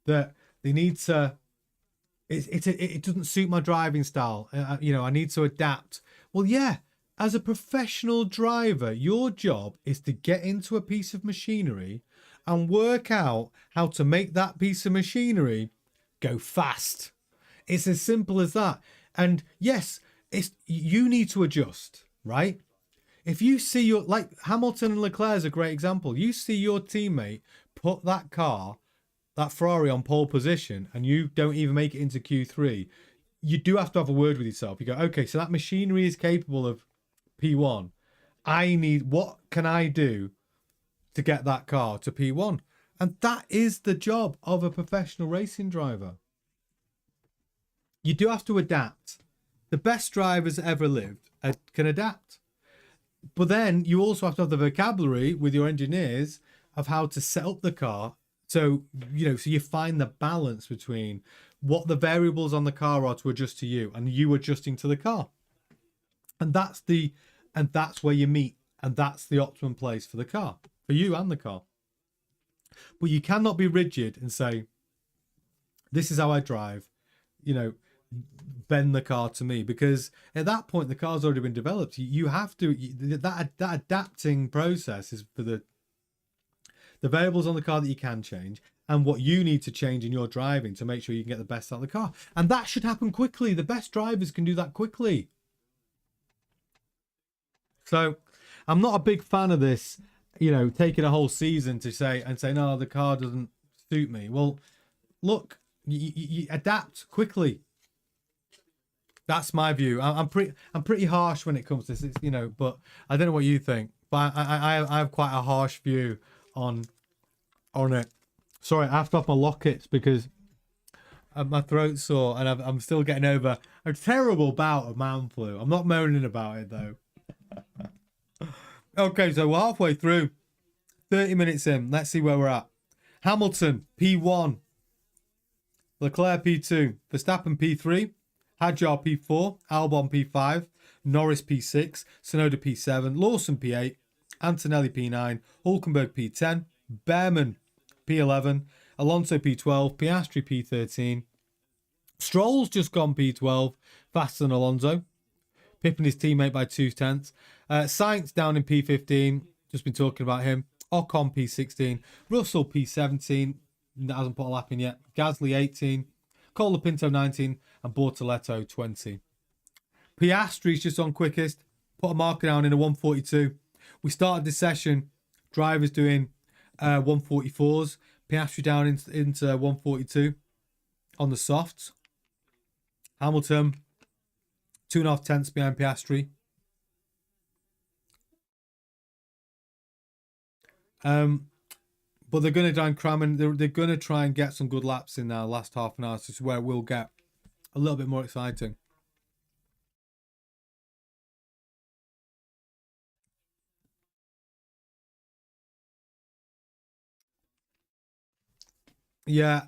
that they need to, it doesn't suit my driving style. You know, I need to adapt. Well, yeah, As a professional driver, your job is to get into a piece of machinery and work out how to make that piece of machinery go fast. It's as simple as that. And yes, you need to adjust, right? If you see your, like Hamilton and Leclerc is a great example. You see your teammate put that car, that Ferrari on pole position, and you don't even make it into Q3, you do have to have a word with yourself. You go, okay, so that machinery is capable of P1. What can I do to get that car to P1? And that is the job of a professional racing driver. You do have to adapt. The best drivers ever lived can adapt. But then you also have to have the vocabulary with your engineers of how to set up the car. So, so you find the balance between what the variables on the car are to adjust to you and you adjusting to the car. And that's where you meet. And that's the optimum place for the car, for you and the car. But you cannot be rigid and say, this is how I drive, bend the car to me, because at that point the car's already been developed. You have to, that adapting process is for the variables on the car that you can change and what you need to change in your driving to make sure you can get the best out of the car. And that should happen quickly. The best drivers can do that quickly. So I'm not a big fan of this, taking a whole season to say no, the car doesn't suit me. Well, look, you adapt quickly. That's my view. I'm pretty harsh when it comes to this, but I don't know what you think. But I have quite a harsh view on it. Sorry, I have to off my lockets because my throat's sore and I'm still getting over a terrible bout of man flu. I'm not moaning about it though. Okay, so we're halfway through. 30 minutes in. Let's see where we're at. Hamilton, P1. Leclerc, P2. Verstappen, P3. Hadjar, P4. Albon, P5. Norris, P6. Tsunoda, P7. Lawson, P8. Antonelli, P9. Hulkenberg, P10. Behrman, P11. Alonso, P12. Piastri, P13. Stroll's just gone P12. Faster than Alonso. Pipping his teammate by 0.2. Sainz down in P15. Just been talking about him. Ocon P16. Russell P17. That hasn't put a lap in yet. Gasly 18. Colapinto 19. And Bortoletto 20. Piastri's just on quickest. Put a marker down in a 142. We started this session. Drivers doing 144s. Piastri down into 142 on the softs. Hamilton 2.5 tenths behind Piastri. But they're going to try and cram in. They're going to try and get some good laps in our last half an hour. So this is where we'll get a little bit more exciting. Yeah.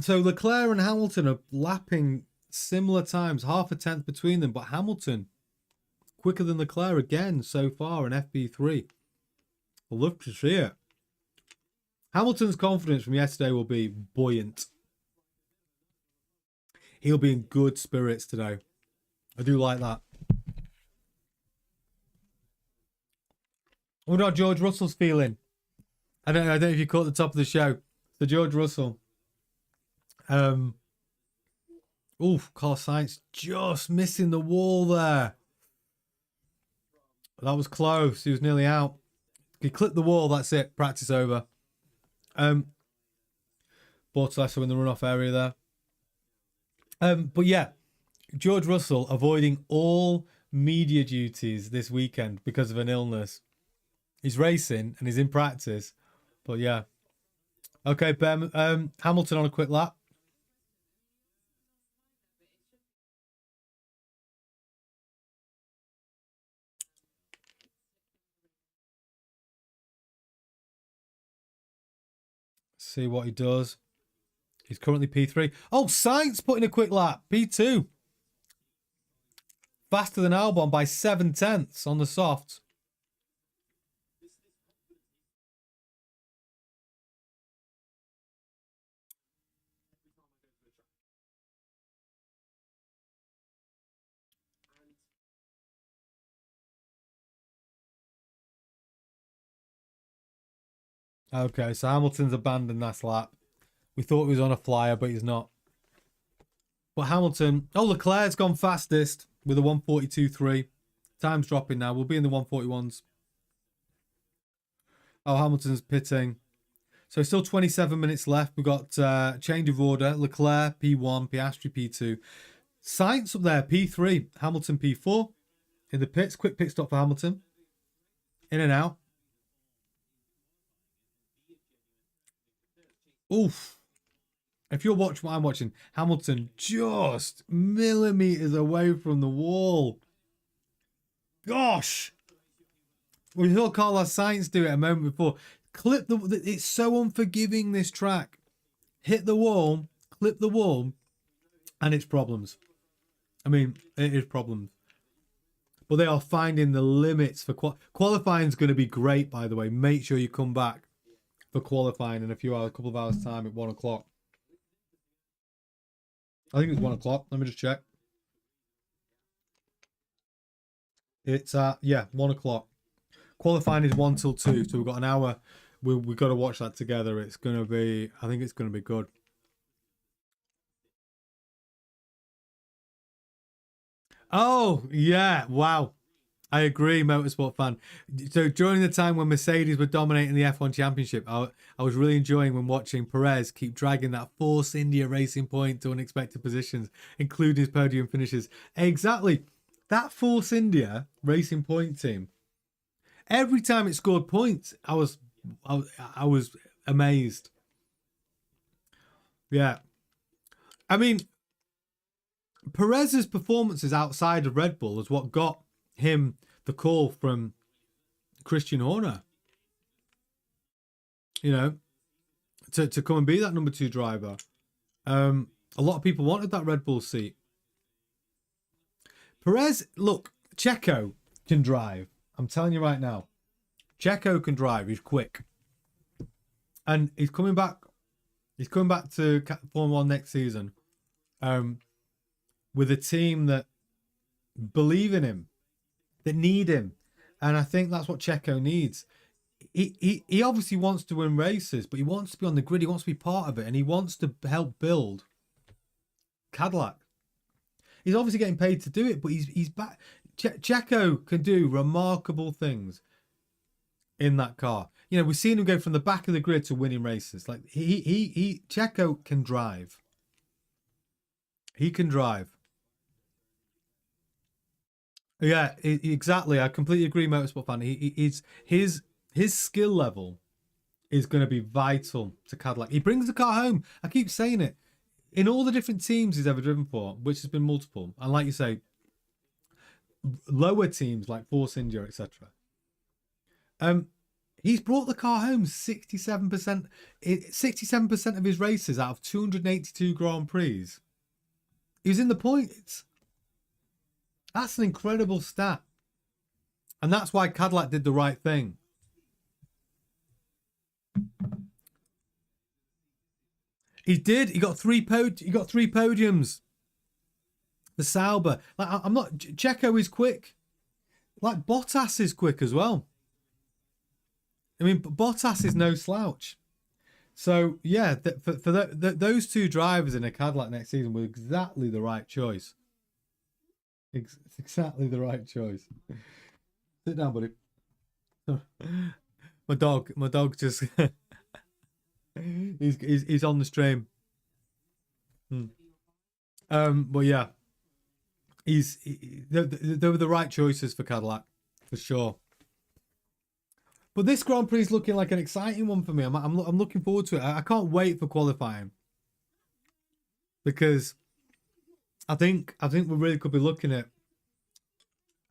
So Leclerc and Hamilton are lapping similar times, half a tenth between them. But Hamilton quicker than Leclerc again so far in FP3. I'll love to see it. Hamilton's confidence from yesterday will be buoyant. He'll be in good spirits today. I do like that. I wonder how George Russell's feeling. I don't know if you caught the top of the show. So George Russell. Carlos Sainz just missing the wall there. That was close. He was nearly out. He clipped the wall. That's it. Practice over. Bortoletto in the runoff area there. But yeah, George Russell avoiding all media duties this weekend because of an illness. He's racing and he's in practice. But yeah. Okay, Hamilton on a quick lap. See what he does. He's currently P3. Oh, Sainz putting a quick lap. P2. Faster than Albon by 7 tenths on the softs. Okay, so Hamilton's abandoned that lap. We thought he was on a flyer, but he's not. But Hamilton, oh, Leclerc's gone fastest with a 142.3. Time's dropping now. We'll be in the 141s. Oh, Hamilton's pitting. So still 27 minutes left. We've got change of order. Leclerc, P1, Piastri, P2. Sainz up there, P3. Hamilton, P4. In the pits. Quick pit stop for Hamilton. In and out. Oof. If you're watching what I'm watching, Hamilton just millimeters away from the wall. Gosh. We saw Carlos Sainz do it a moment before. Clip the... It's so unforgiving, this track. Hit the wall, clip the wall, and it's problems. I mean, it is problems. But they are finding the limits for... Qualifying is going to be great, by the way. Make sure you come back for qualifying in a couple of hours' time at 1 o'clock. I think it's 1 o'clock. Let me just check. It's 1 o'clock. Qualifying is 1 till 2, so we've got an hour. We've got to watch that together. It's going to be, I think it's going to be good. Oh, yeah. Wow. I agree, motorsport fan. So during the time when Mercedes were dominating the F1 Championship, I was really enjoying when watching Perez keep dragging that Force India Racing Point to unexpected positions, including his podium finishes. Exactly. That Force India Racing Point team, every time it scored points, I was amazed. Yeah. I mean, Perez's performances outside of Red Bull is what got him the call from Christian Horner, you know, to come and be that number 2 driver. A lot of people wanted that Red Bull seat. Perez, look, Checo can drive. I'm telling you right now, Checo can drive. He's quick, and he's coming back. He's coming back to Formula 1 next season, with a team that believe in him, that need him, and I think that's what Checo needs. He obviously wants to win races, but he wants to be on the grid. He wants to be part of it, and he wants to help build Cadillac. He's obviously getting paid to do it, but he's back. Checo can do remarkable things in that car. You know, we've seen him go from the back of the grid to winning races. Like Checo can drive. He can drive. Yeah, exactly. I completely agree, motorsport fan. His skill level is going to be vital to Cadillac. He brings the car home. I keep saying it. In all the different teams he's ever driven for, which has been multiple, and like you say, lower teams like Force India, etc. He's brought the car home 67%. 67% of his races out of 282 Grand Prix. He was in the points. That's an incredible stat. And that's why Cadillac did the right thing. He did. He got three podiums. The Sauber. Like, I'm not... Checo is quick. Like, Bottas is quick as well. I mean, Bottas is no slouch. So, yeah, for those 2 drivers in a Cadillac next season were exactly the right choice. It's exactly the right choice. Sit down, buddy. My dog just... he's on the stream. But yeah, they were the right choices for Cadillac, for sure. But this Grand Prix is looking like an exciting one for me. I'm looking forward to it. I can't wait for qualifying, because I think we really could be looking at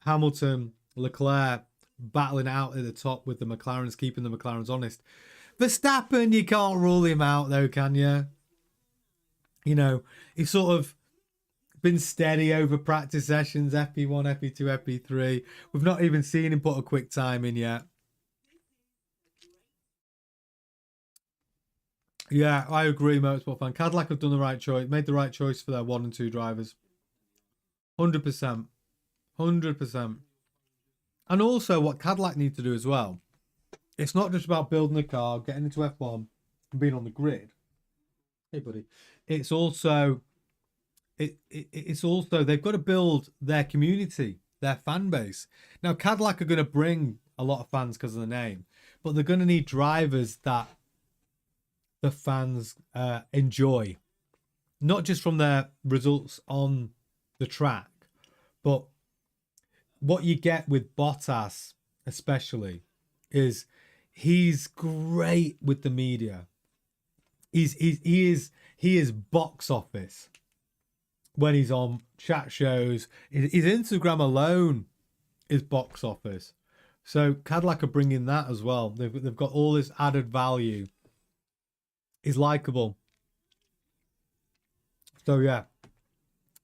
Hamilton, Leclerc battling out at the top with the McLarens, keeping the McLarens honest. Verstappen, you can't rule him out though, can you? You know, he's sort of been steady over practice sessions, FP1, FP2, FP3. We've not even seen him put a quick time in yet. Yeah, I agree, motorsport fan. Cadillac have done the right choice, made the right choice for their 1 and 2 drivers. 100%. 100%. And also what Cadillac need to do as well it's not just about building a car, getting into F1, and being on the grid. Hey, buddy. It's also it's also they've got to build their community, their fan base. Now, Cadillac are going to bring a lot of fans because of the name, but they're going to need drivers that the fans enjoy, not just from their results on the track, but what you get with Bottas, especially, is he's great with the media. He is box office when he's on chat shows. His Instagram alone is box office. So Cadillac are bringing that as well. They've got all this added value. He's likable. So yeah,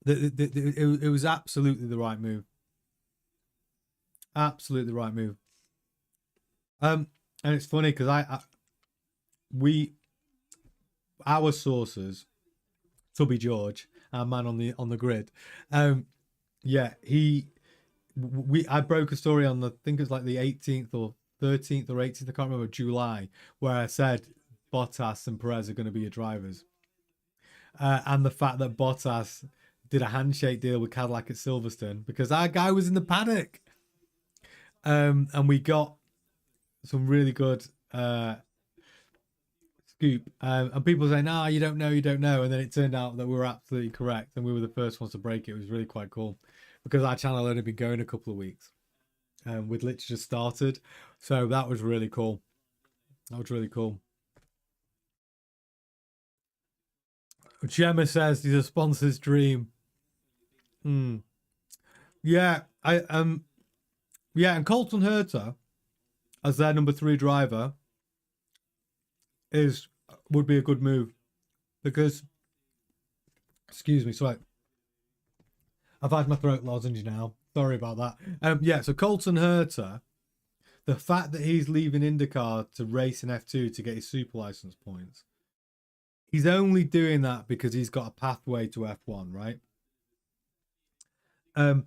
it was absolutely the right move. Absolutely the right move. And it's funny because our sources, Tubby George, our man on the grid, yeah, I broke a story on I think it was like the 18th or 13th or 18th, I can't remember, July, where I said Bottas and Perez are going to be your drivers, and the fact that Bottas did a handshake deal with Cadillac at Silverstone because our guy was in the paddock, and we got some really good scoop, and people say, "No, you don't know," and then it turned out that we were absolutely correct, and we were the first ones to break it. It was really quite cool because our channel had only been going a couple of weeks, and we'd literally just started, so that was really cool. That was really cool. Gemma says he's a sponsor's dream. Yeah, yeah, and Colton Herta as their number 3 driver would be a good move because, excuse me, sorry, I've had my throat lozenge now. Sorry about that. Yeah, so Colton Herta, the fact that he's leaving IndyCar to race in F2 to get his super license points, he's only doing that because he's got a pathway to F1, right? And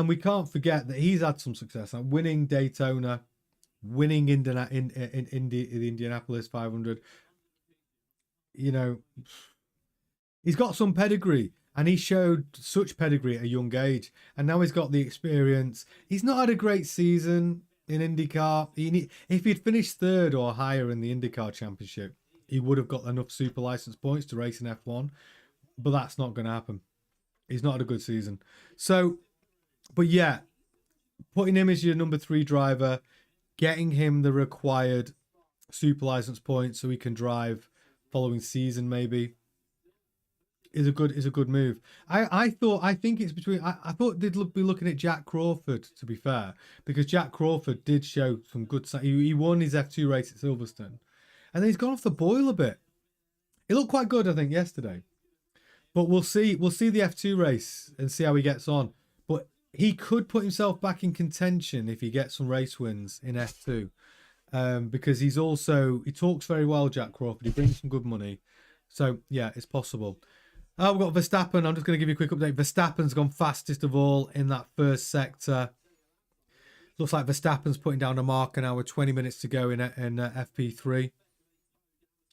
we can't forget that he's had some success, like winning Daytona, winning in the Indianapolis 500. You know, he's got some pedigree, and he showed such pedigree at a young age, and now he's got the experience. He's not had a great season in IndyCar. If he'd finished 3rd or higher in the IndyCar Championship, he would have got enough super license points to race in F1, but that's not going to happen. He's not had a good season. So, but yeah, putting him as your number 3 driver, getting him the required super license points so he can drive following season maybe is a good move. I think it's between. I thought they'd be looking at Jack Crawford, to be fair, because Jack Crawford did show some good. He won his F2 race at Silverstone, and then he's gone off the boil a bit. It looked quite good, I think, yesterday. But we'll see. We'll see the F2 race and see how he gets on. But he could put himself back in contention if he gets some race wins in F2, because he talks very well, Jack Crawford. He brings some good money, so yeah, it's possible. We've got Verstappen. I'm just going to give you a quick update. Verstappen's gone fastest of all in that first sector. Looks like Verstappen's putting down a marker now with 20 minutes to go in FP3.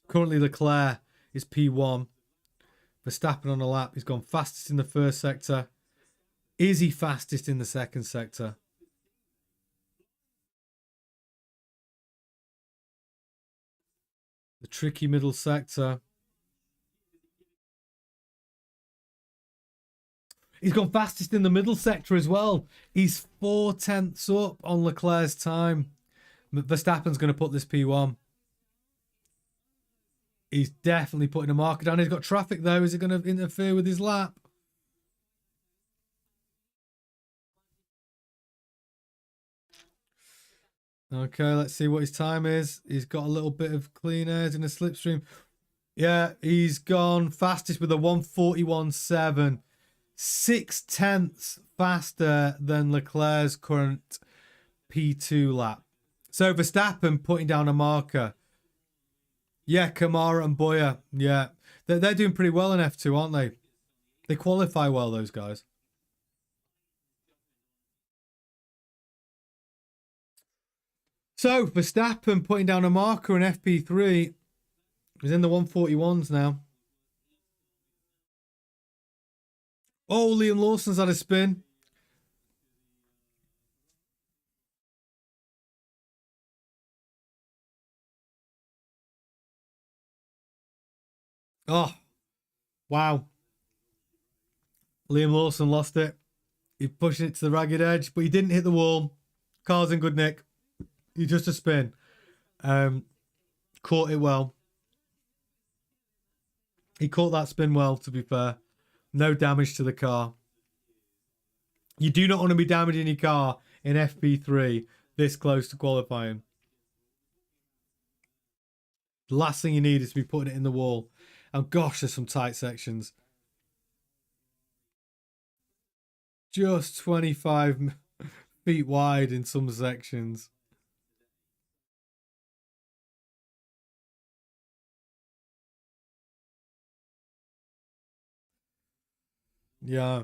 Currently, Leclerc is P1. Verstappen on the lap. He's gone fastest in the first sector. Is he fastest in the second sector? The tricky middle sector. He's gone fastest in the middle sector as well. He's 4/10 up on Leclerc's time. Verstappen's going to put this P1. He's definitely putting a marker down. He's got traffic though. Is it going to interfere with his lap? Okay, let's see what his time is. He's got a little bit of clean airs in a slipstream. Yeah, he's gone fastest with a 1:41.7. 6/10 faster than Leclerc's current P2 lap. So Verstappen putting down a marker. Yeah, Kamara and Boyer. Yeah, they're doing pretty well in F2, aren't they? They qualify well, those guys. So Verstappen putting down a marker in FP3. He's in the 141s now. Oh, Liam Lawson's had a spin. Oh, wow. Liam Lawson lost it. He's pushing it to the ragged edge, but he didn't hit the wall. Car's in good nick. He just a spin. Caught it well. He caught that spin well, to be fair. No damage to the car. You do not want to be damaging your car in FP3 this close to qualifying. The last thing you need is to be putting it in the wall. And gosh, there's some tight sections. Just 25 feet wide in some sections. Yeah.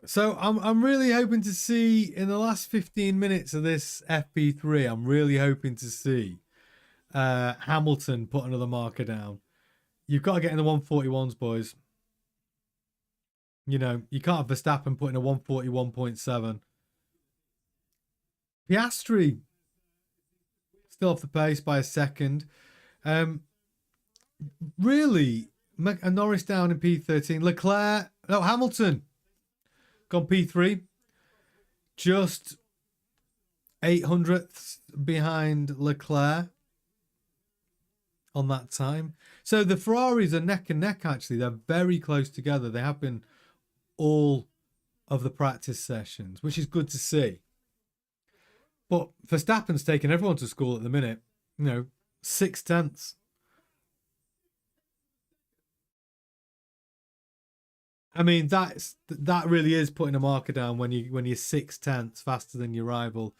So I'm really hoping to see in the last 15 minutes of this FP3, I'm really hoping to see Hamilton put another marker down. You've got to get in the 141s, boys. You know, you can't have Verstappen putting a 141.7. Piastri still off the pace by a second. Really, Norris down in P13. Leclerc, no, Hamilton gone P3. Just 800ths behind Leclerc on that time. So the Ferraris are neck and neck, actually. They're very close together. They have been all of the practice sessions, which is good to see. But Verstappen's taking everyone to school at the minute. You know, 6/10. I mean, that really is putting a marker down when you're 6/10 faster than your rival.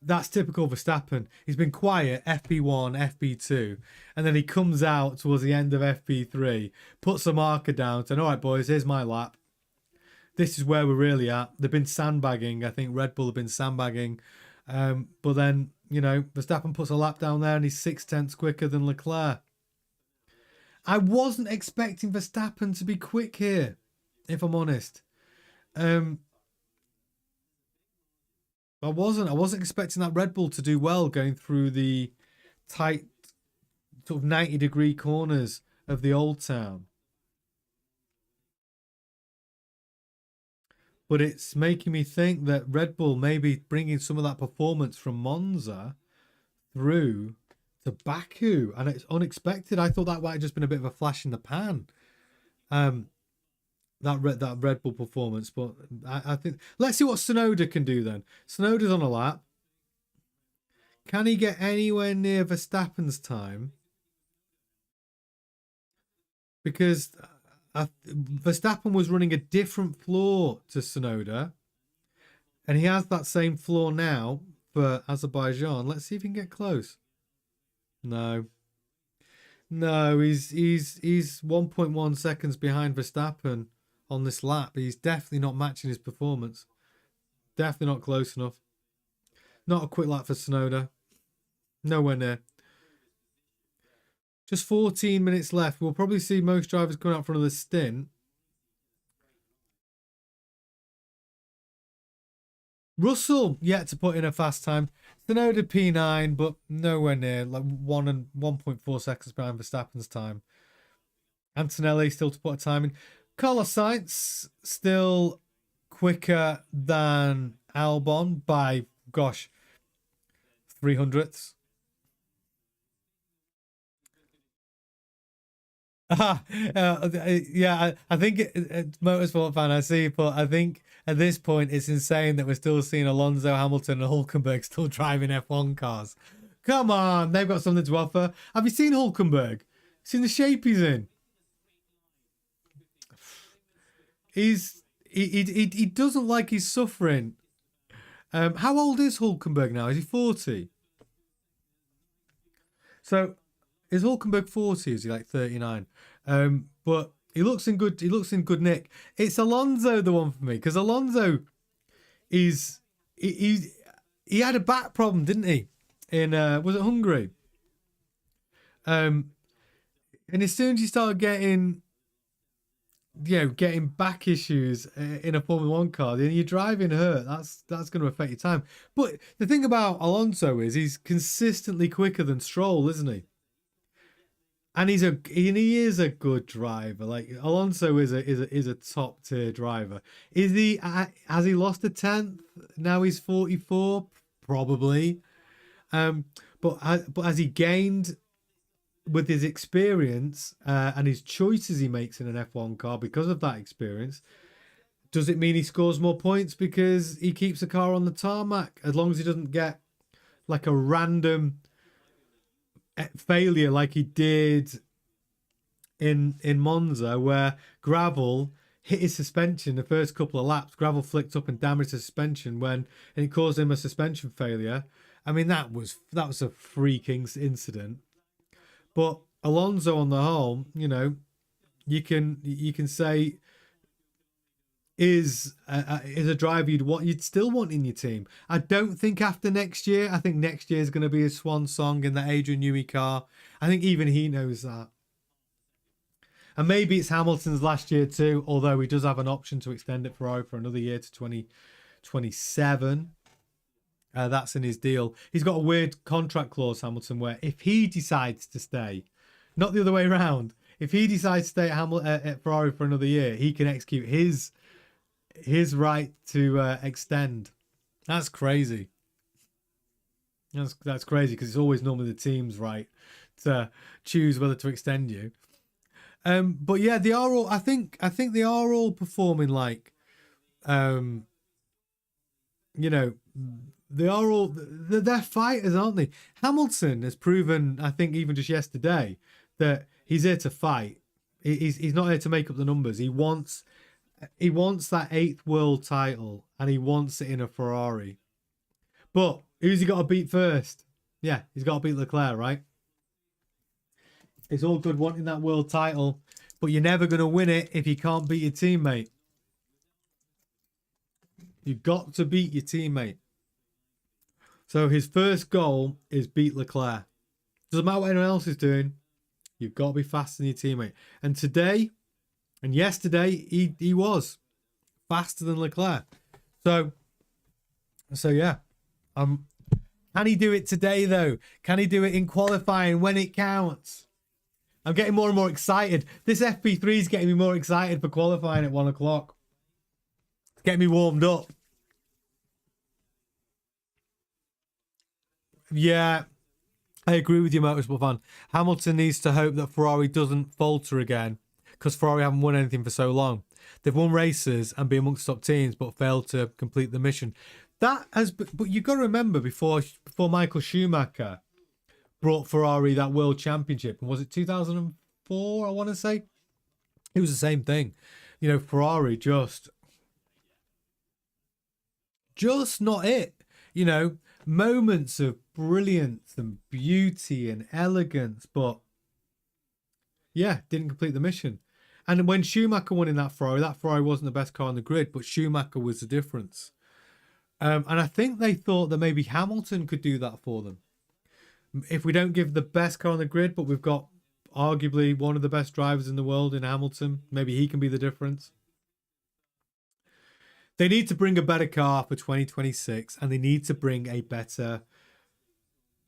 That's typical Verstappen. He's been quiet, FP1, FP2, and then he comes out towards the end of FP3, puts a marker down, saying, all right, boys, here's my lap. This is where we're really at. They've been sandbagging. I think Red Bull have been sandbagging. But then, you know, Verstappen puts a lap down there and he's 6/10 quicker than Leclerc. I wasn't expecting Verstappen to be quick here, if I'm honest. I wasn't expecting that Red Bull to do well going through the tight sort of 90-degree corners of the Old Town. But it's making me think that Red Bull may be bringing some of that performance from Monza through to Baku, and it's unexpected. I thought that might have just been a bit of a flash in the pan. That Red Bull performance, but I think let's see what Tsunoda can do then. Tsunoda's on a lap. Can he get anywhere near Verstappen's time? Because Verstappen was running a different floor to Tsunoda, and he has that same floor now for Azerbaijan. Let's see if he can get close. No, he's 1.1 seconds behind Verstappen on this lap. He's definitely not matching his performance. Definitely not close enough. Not a quick lap for Tsunoda. Nowhere near. Just 14 minutes left. We'll probably see most drivers coming out for another stint. Russell yet to put in a fast time. Tsunoda P9, but nowhere near. Like 1.4 seconds behind Verstappen's time. Antonelli still to put a time in. Carlos Sainz still quicker than Albon by, gosh, 300ths. Yeah, I think Motorsport fan, I see, but I think at this point it's insane that we're still seeing Alonso, Hamilton, and Hulkenberg still driving F1 cars. Come on, they've got something to offer. Have you seen Hulkenberg? Seen the shape he's in? He doesn't like he's suffering. How old is Hulkenberg now? Is he 40? So is Hulkenberg 40? Is he like 39? But he looks in good nick. It's Alonso the one for me, because Alonso is he he had a back problem, didn't he? In was it Hungary? And as soon as you start getting, getting back issues in a Formula One car, then you're driving hurt. That's going to affect your time. But the thing about Alonso is he's consistently quicker than Stroll, isn't he? And he is a good driver. Like Alonso is a top tier driver. Is he? Has he lost a tenth? Now he's 44, probably. But has he gained with his experience and his choices he makes in an F1 car because of that experience? Does it mean he scores more points because he keeps the car on the tarmac? As long as he doesn't get like a random failure like he did in Monza, where gravel hit his suspension the first couple of laps. Gravel flicked up and damaged the suspension and it caused him a suspension failure. I mean, that was a freaking incident. But Alonso, on the whole, you can say is a driver you'd still want in your team. I don't think after next year. I think next year is going to be a swan song in the Adrian Newey car. I think even he knows that. And maybe it's Hamilton's last year too, although he does have an option to extend it for another year to 2027. That's in his deal. He's got a weird contract clause, Hamilton, where if he decides to stay, not the other way around, if he decides to stay at Ferrari for another year, he can execute his right to extend. That's crazy. That's crazy because it's always normally the team's right to choose whether to extend you. But yeah, they are all. I think they are all performing like, they are all. They're fighters, aren't they? Hamilton has proven, I think, even just yesterday, that he's here to fight. He's not here to make up the numbers. He wants that 8th world title, and he wants it in a Ferrari. But who's he got to beat first? Yeah, he's got to beat Leclerc, right? It's all good wanting that world title, but you're never going to win it if you can't beat your teammate. You've got to beat your teammate. So his first goal is beat Leclerc. Doesn't matter what anyone else is doing. You've got to be faster than your teammate. And today and yesterday, he was faster than Leclerc. So yeah. Can he do it today, though? Can he do it in qualifying when it counts? I'm getting more and more excited. This FP3 is getting me more excited for qualifying at 1 o'clock. It's getting me warmed up. Yeah, I agree with you, Motorsport fan. Hamilton needs to hope that Ferrari doesn't falter again, because Ferrari haven't won anything for so long. They've won races and been amongst top teams, but failed to complete the mission. But you've got to remember, before Michael Schumacher brought Ferrari that world championship, and was it 2004? I want to say it was the same thing. Ferrari just not it. Moments of brilliance and beauty and elegance, but yeah, didn't complete the mission. And when Schumacher won in that Ferrari wasn't the best car on the grid, but Schumacher was the difference. And I think they thought that maybe Hamilton could do that for them. If we don't give the best car on the grid, but we've got arguably one of the best drivers in the world in Hamilton, maybe he can be the difference. They need to bring a better car for 2026, and they need to bring a better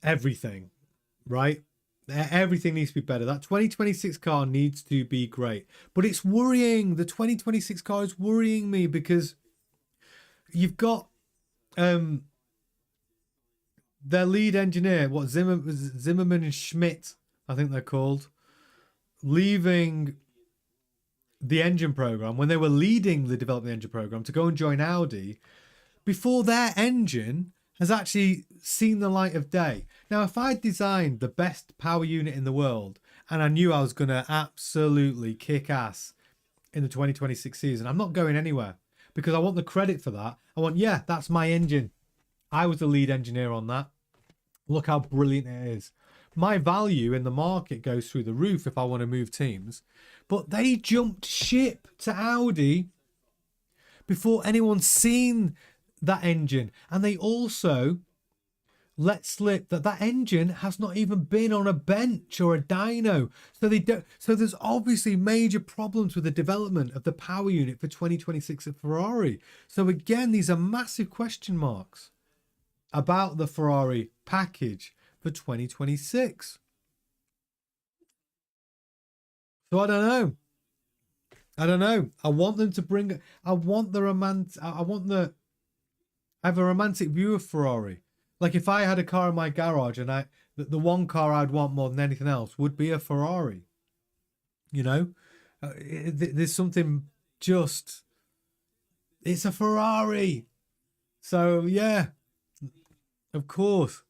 everything, right? Everything needs to be better. That 2026 car needs to be great. But it's worrying. The 2026 car is worrying me because you've got their lead engineer, Zimmerman and Schmidt, I think they're called, leaving the engine program when they were leading the development engine program to go and join Audi before their engine has actually seen the light of day. Now, if I designed the best power unit in the world and I knew I was going to absolutely kick ass in the 2026 season, I'm not going anywhere because I want the credit for that. I want, yeah, that's my engine. I was the lead engineer on that. Look how brilliant it is. My value in the market goes through the roof if I want to move teams. But they jumped ship to Audi before anyone's seen that engine. And they also let slip that that engine has not even been on a bench or a dyno. So they don't. So there's obviously major problems with the development of the power unit for 2026 at Ferrari. So again, these are massive question marks about the Ferrari package for 2026. So I don't know. I don't know. I want them to bring. I want the romantic. I want the. I have a romantic view of Ferrari. Like if I had a car in my garage, and the one car I'd want more than anything else would be a Ferrari. You know, there's something just. It's a Ferrari. So yeah, of course.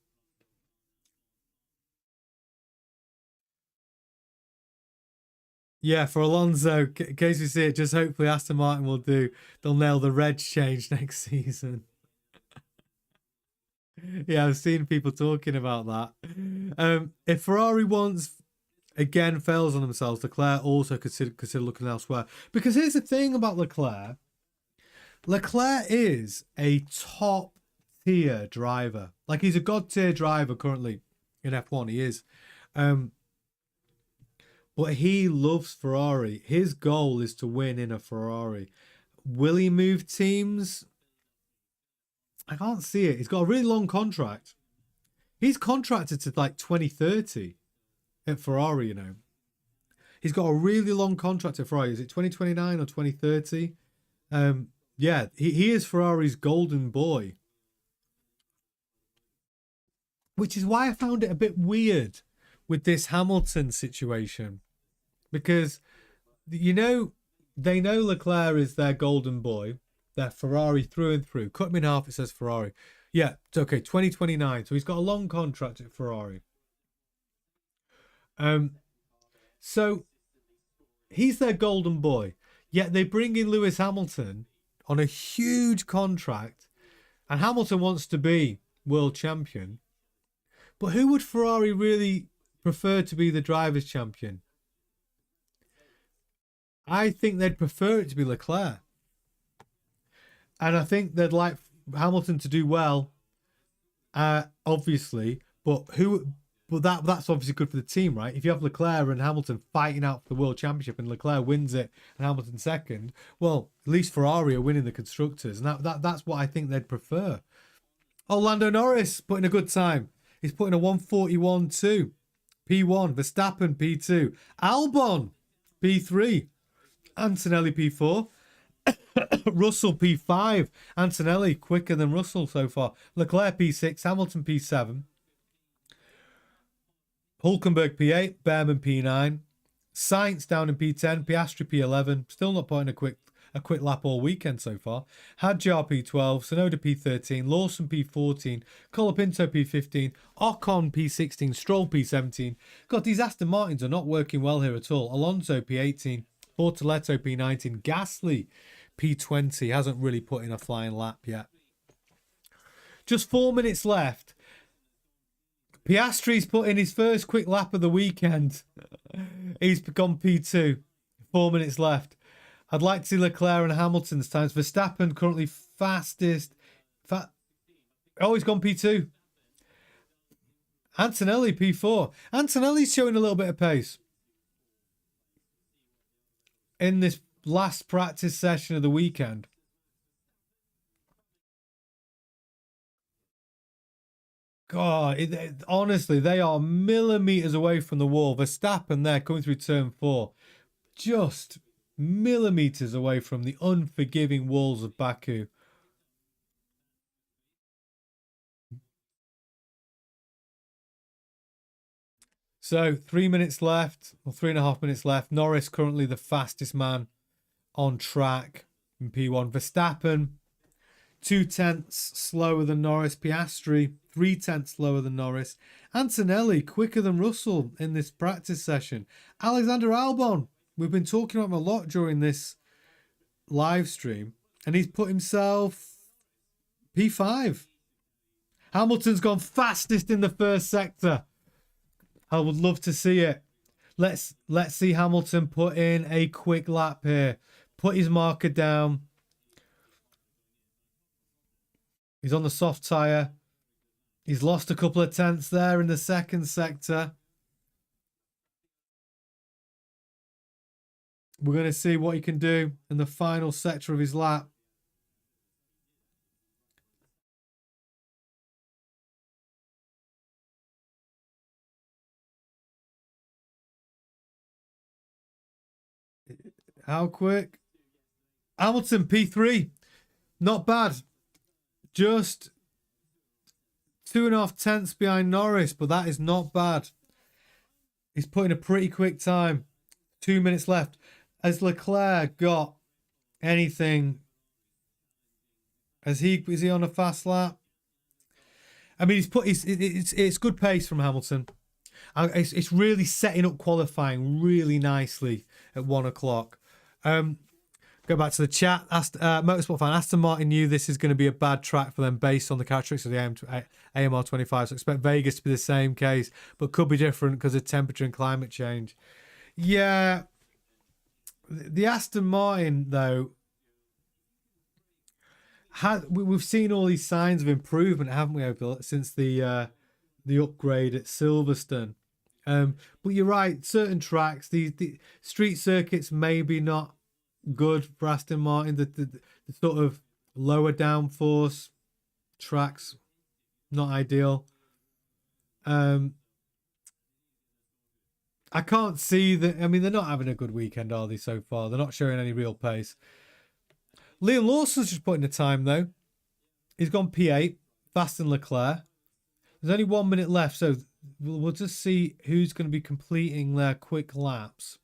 Yeah, for Alonso, in case we see it, just hopefully Aston Martin will do. They'll nail the reg change next season. Yeah, I've seen people talking about that. If Ferrari once again fails on themselves, Leclerc also consider looking elsewhere. Because here's the thing about Leclerc. Leclerc is a top tier driver. Like he's a god tier driver currently in F1. He is. But he loves Ferrari. His goal is to win in a Ferrari. Will he move teams? I can't see it. He's got a really long contract. He's contracted to like 2030 at Ferrari, you know. He's got a really long contract at Ferrari. Is it 2029 or 2030? Yeah, he is Ferrari's golden boy. Which is why I found it a bit weird with this Hamilton situation. Because, you know, they know Leclerc is their golden boy. They're Ferrari through and through. Cut me in half, it says Ferrari. Yeah, it's okay, 2029. So he's got a long contract at Ferrari. So he's their golden boy. Yet they bring in Lewis Hamilton on a huge contract. And Hamilton wants to be world champion. But who would Ferrari really prefer to be the driver's champion? I think they'd prefer it to be Leclerc. And I think they'd like Hamilton to do well, obviously. But that's obviously good for the team, right? If you have Leclerc and Hamilton fighting out for the world championship and Leclerc wins it and Hamilton second, well, at least Ferrari are winning the constructors. And that's what I think they'd prefer. Oh, Lando Norris putting a good time. He's putting a 141.2. P1. Verstappen P2. Albon P3. Antonelli P4. Russell P5. Antonelli quicker than Russell so far. Leclerc P6. Hamilton P7. Hulkenberg P8. Behrman P9. Sainz down in P10. Piastri P11. Still not putting a quick lap all weekend so far. Hadjar P12. Tsunoda P13. Lawson P14. Colapinto P15. Ocon P16. Stroll P17. God, these Aston Martins are not working well here at all. Alonso P18. Bortoletto P19. Gasly P20. Hasn't really put in a flying lap yet. Just 4 minutes left. Piastri's put in his first quick lap of the weekend. He's gone P2. 4 minutes left. I'd like to see Leclerc and Hamilton's times. Verstappen currently fastest. Oh, he's gone P2. Antonelli P4. Antonelli's showing a little bit of pace in this last practice session of the weekend. God, honestly, they are millimeters away from the wall. Verstappen there coming through turn 4. Just millimeters away from the unforgiving walls of Baku. So 3 minutes left, or 3.5 minutes left. Norris currently the fastest man on track in P1. Verstappen 0.2 slower than Norris. Piastri 0.3 slower than Norris. Antonelli quicker than Russell in this practice session. Alexander Albon, we've been talking about him a lot during this live stream, and he's put himself P5. Hamilton's gone fastest in the first sector. I would love to see it. Let's see Hamilton put in a quick lap here. Put his marker down. He's on the soft tyre. He's lost a couple of tenths there in the second sector. We're going to see what he can do in the final sector of his lap. How quick? Hamilton P3. Not bad. Just 2.5 tenths behind Norris, but that is not bad. He's putting a pretty quick time. 2 minutes left. Has Leclerc got anything? Is he on a fast lap? I mean, it's good pace from Hamilton. It's really setting up qualifying really nicely at 1 o'clock. Go back to the chat. Motorsport fan, Aston Martin knew this is going to be a bad track for them based on the characteristics of the AMR25. So expect Vegas to be the same case, but could be different because of temperature and climate change. Yeah. The Aston Martin, though, we've seen all these signs of improvement, haven't we, since the upgrade at Silverstone. But you're right, certain tracks, the street circuits maybe not good for Aston Martin. The sort of lower downforce tracks, not ideal. I can't see that. I mean, they're not having a good weekend, are they, so far? They're not showing any real pace. Liam Lawson's just putting the time, though. He's gone P8, faster than Leclerc. There's only 1 minute left, so we'll just see who's going to be completing their quick laps.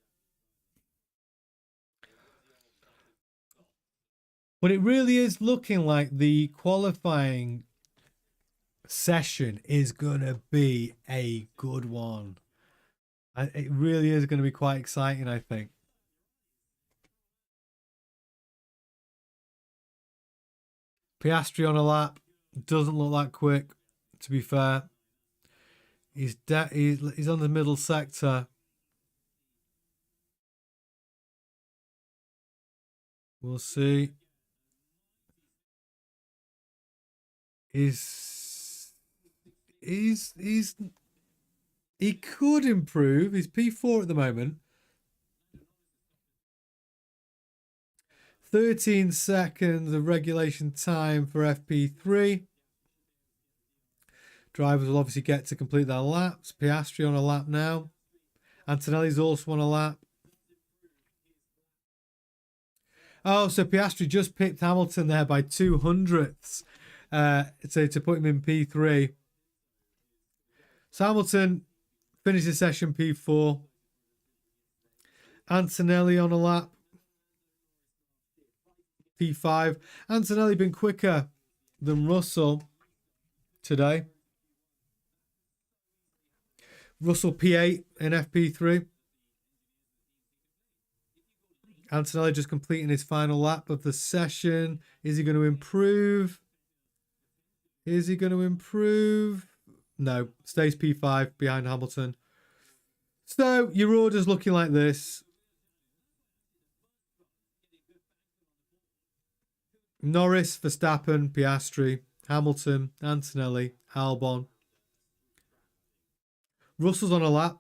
But it really is looking like the qualifying session is going to be a good one. It really is going to be quite exciting, I think. Piastri on a lap. Doesn't look that quick, to be fair. He's on the middle sector. We'll see. He could improve. He's P4 at the moment. 13 seconds of regulation time for FP3. Drivers will obviously get to complete their laps. Piastri on a lap now. Antonelli's also on a lap. Oh, so Piastri just pipped Hamilton there by 200ths to put him in P3. So Hamilton finishes session P4. Antonelli on a lap. P5. Antonelli been quicker than Russell today. Russell P8 in FP3. Antonelli just completing his final lap of the session. Is he going to improve? Is he going to improve? No. Stays P5 behind Hamilton. So your order's looking like this. Norris, Verstappen, Piastri, Hamilton, Antonelli, Albon. Russell's on a lap.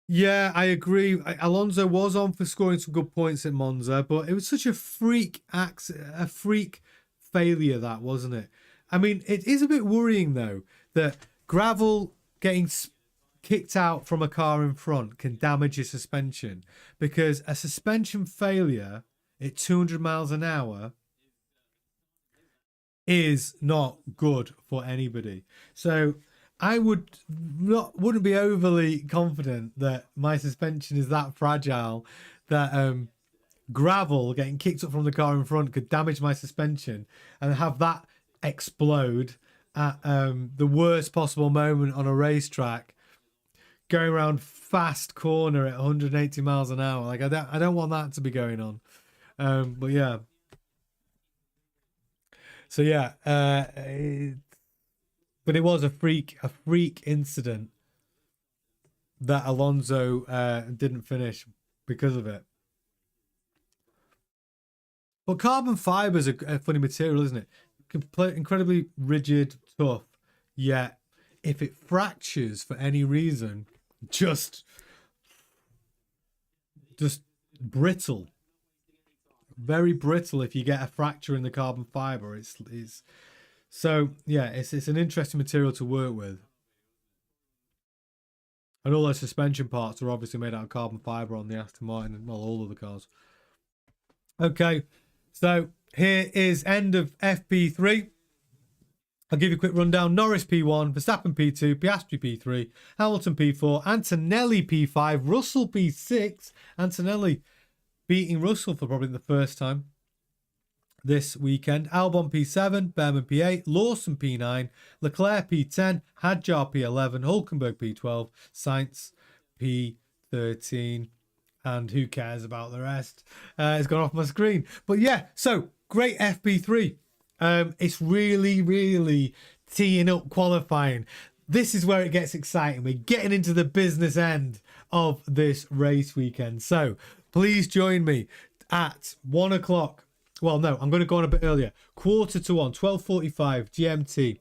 Yeah, I agree. Alonso was on for scoring some good points at Monza, but it was such a freak failure, that, wasn't it? I mean, it is a bit worrying, though, that gravel getting kicked out from a car in front can damage your suspension, because a suspension failure at 200 miles an hour is not good for anybody. So I wouldn't be overly confident that my suspension is that fragile that gravel getting kicked up from the car in front could damage my suspension and have that explode at the worst possible moment on a racetrack, going around fast corner at 180 miles an hour. Like, I don't want that to be going on. But yeah. So yeah, but it was a freak incident that Alonso didn't finish because of it. But carbon fiber is a funny material, isn't it? Incredibly rigid, tough, yet if it fractures for any reason, just brittle. Very brittle if you get a fracture in the carbon fiber. It's so yeah, it's an interesting material to work with. And all those suspension parts are obviously made out of carbon fiber on the Aston Martin and well, all of the cars. Okay, so here is end of FP3. I'll give you a quick rundown. Norris P1, Verstappen P2, Piastri P3, Hamilton P4, Antonelli P5, Russell P6. Antonelli beating Russell for probably the first time this weekend. Albon P7, Behrman P8, Lawson P9, Leclerc P10, Hadjar P11, Hulkenberg P12, Sainz P13. And who cares about the rest? It's gone off my screen. But yeah, so great FP3. It's really, really teeing up qualifying. This is where it gets exciting. We're getting into the business end of this race weekend. So please join me at 1 o'clock. Well, no, I'm going to go on a bit earlier. 1:45, 12:45 GMT.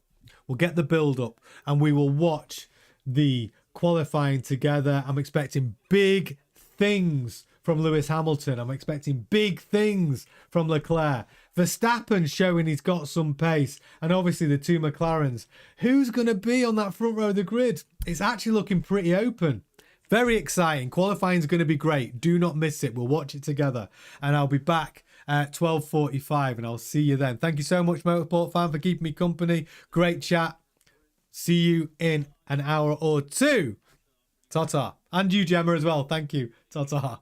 We'll get the build up and we will watch the qualifying together. I'm expecting big things from Lewis Hamilton. I'm expecting big things from Leclerc. Verstappen showing he's got some pace. And obviously the two McLarens. Who's going to be on that front row of the grid? It's actually looking pretty open. Very exciting. Qualifying is going to be great. Do not miss it. We'll watch it together. And I'll be back at 12:45 and I'll see you then. Thank you so much, Motorsport fan, for keeping me company. Great chat. See you in an hour or two. Ta-ta. And you, Gemma, as well. Thank you. Ta-ta.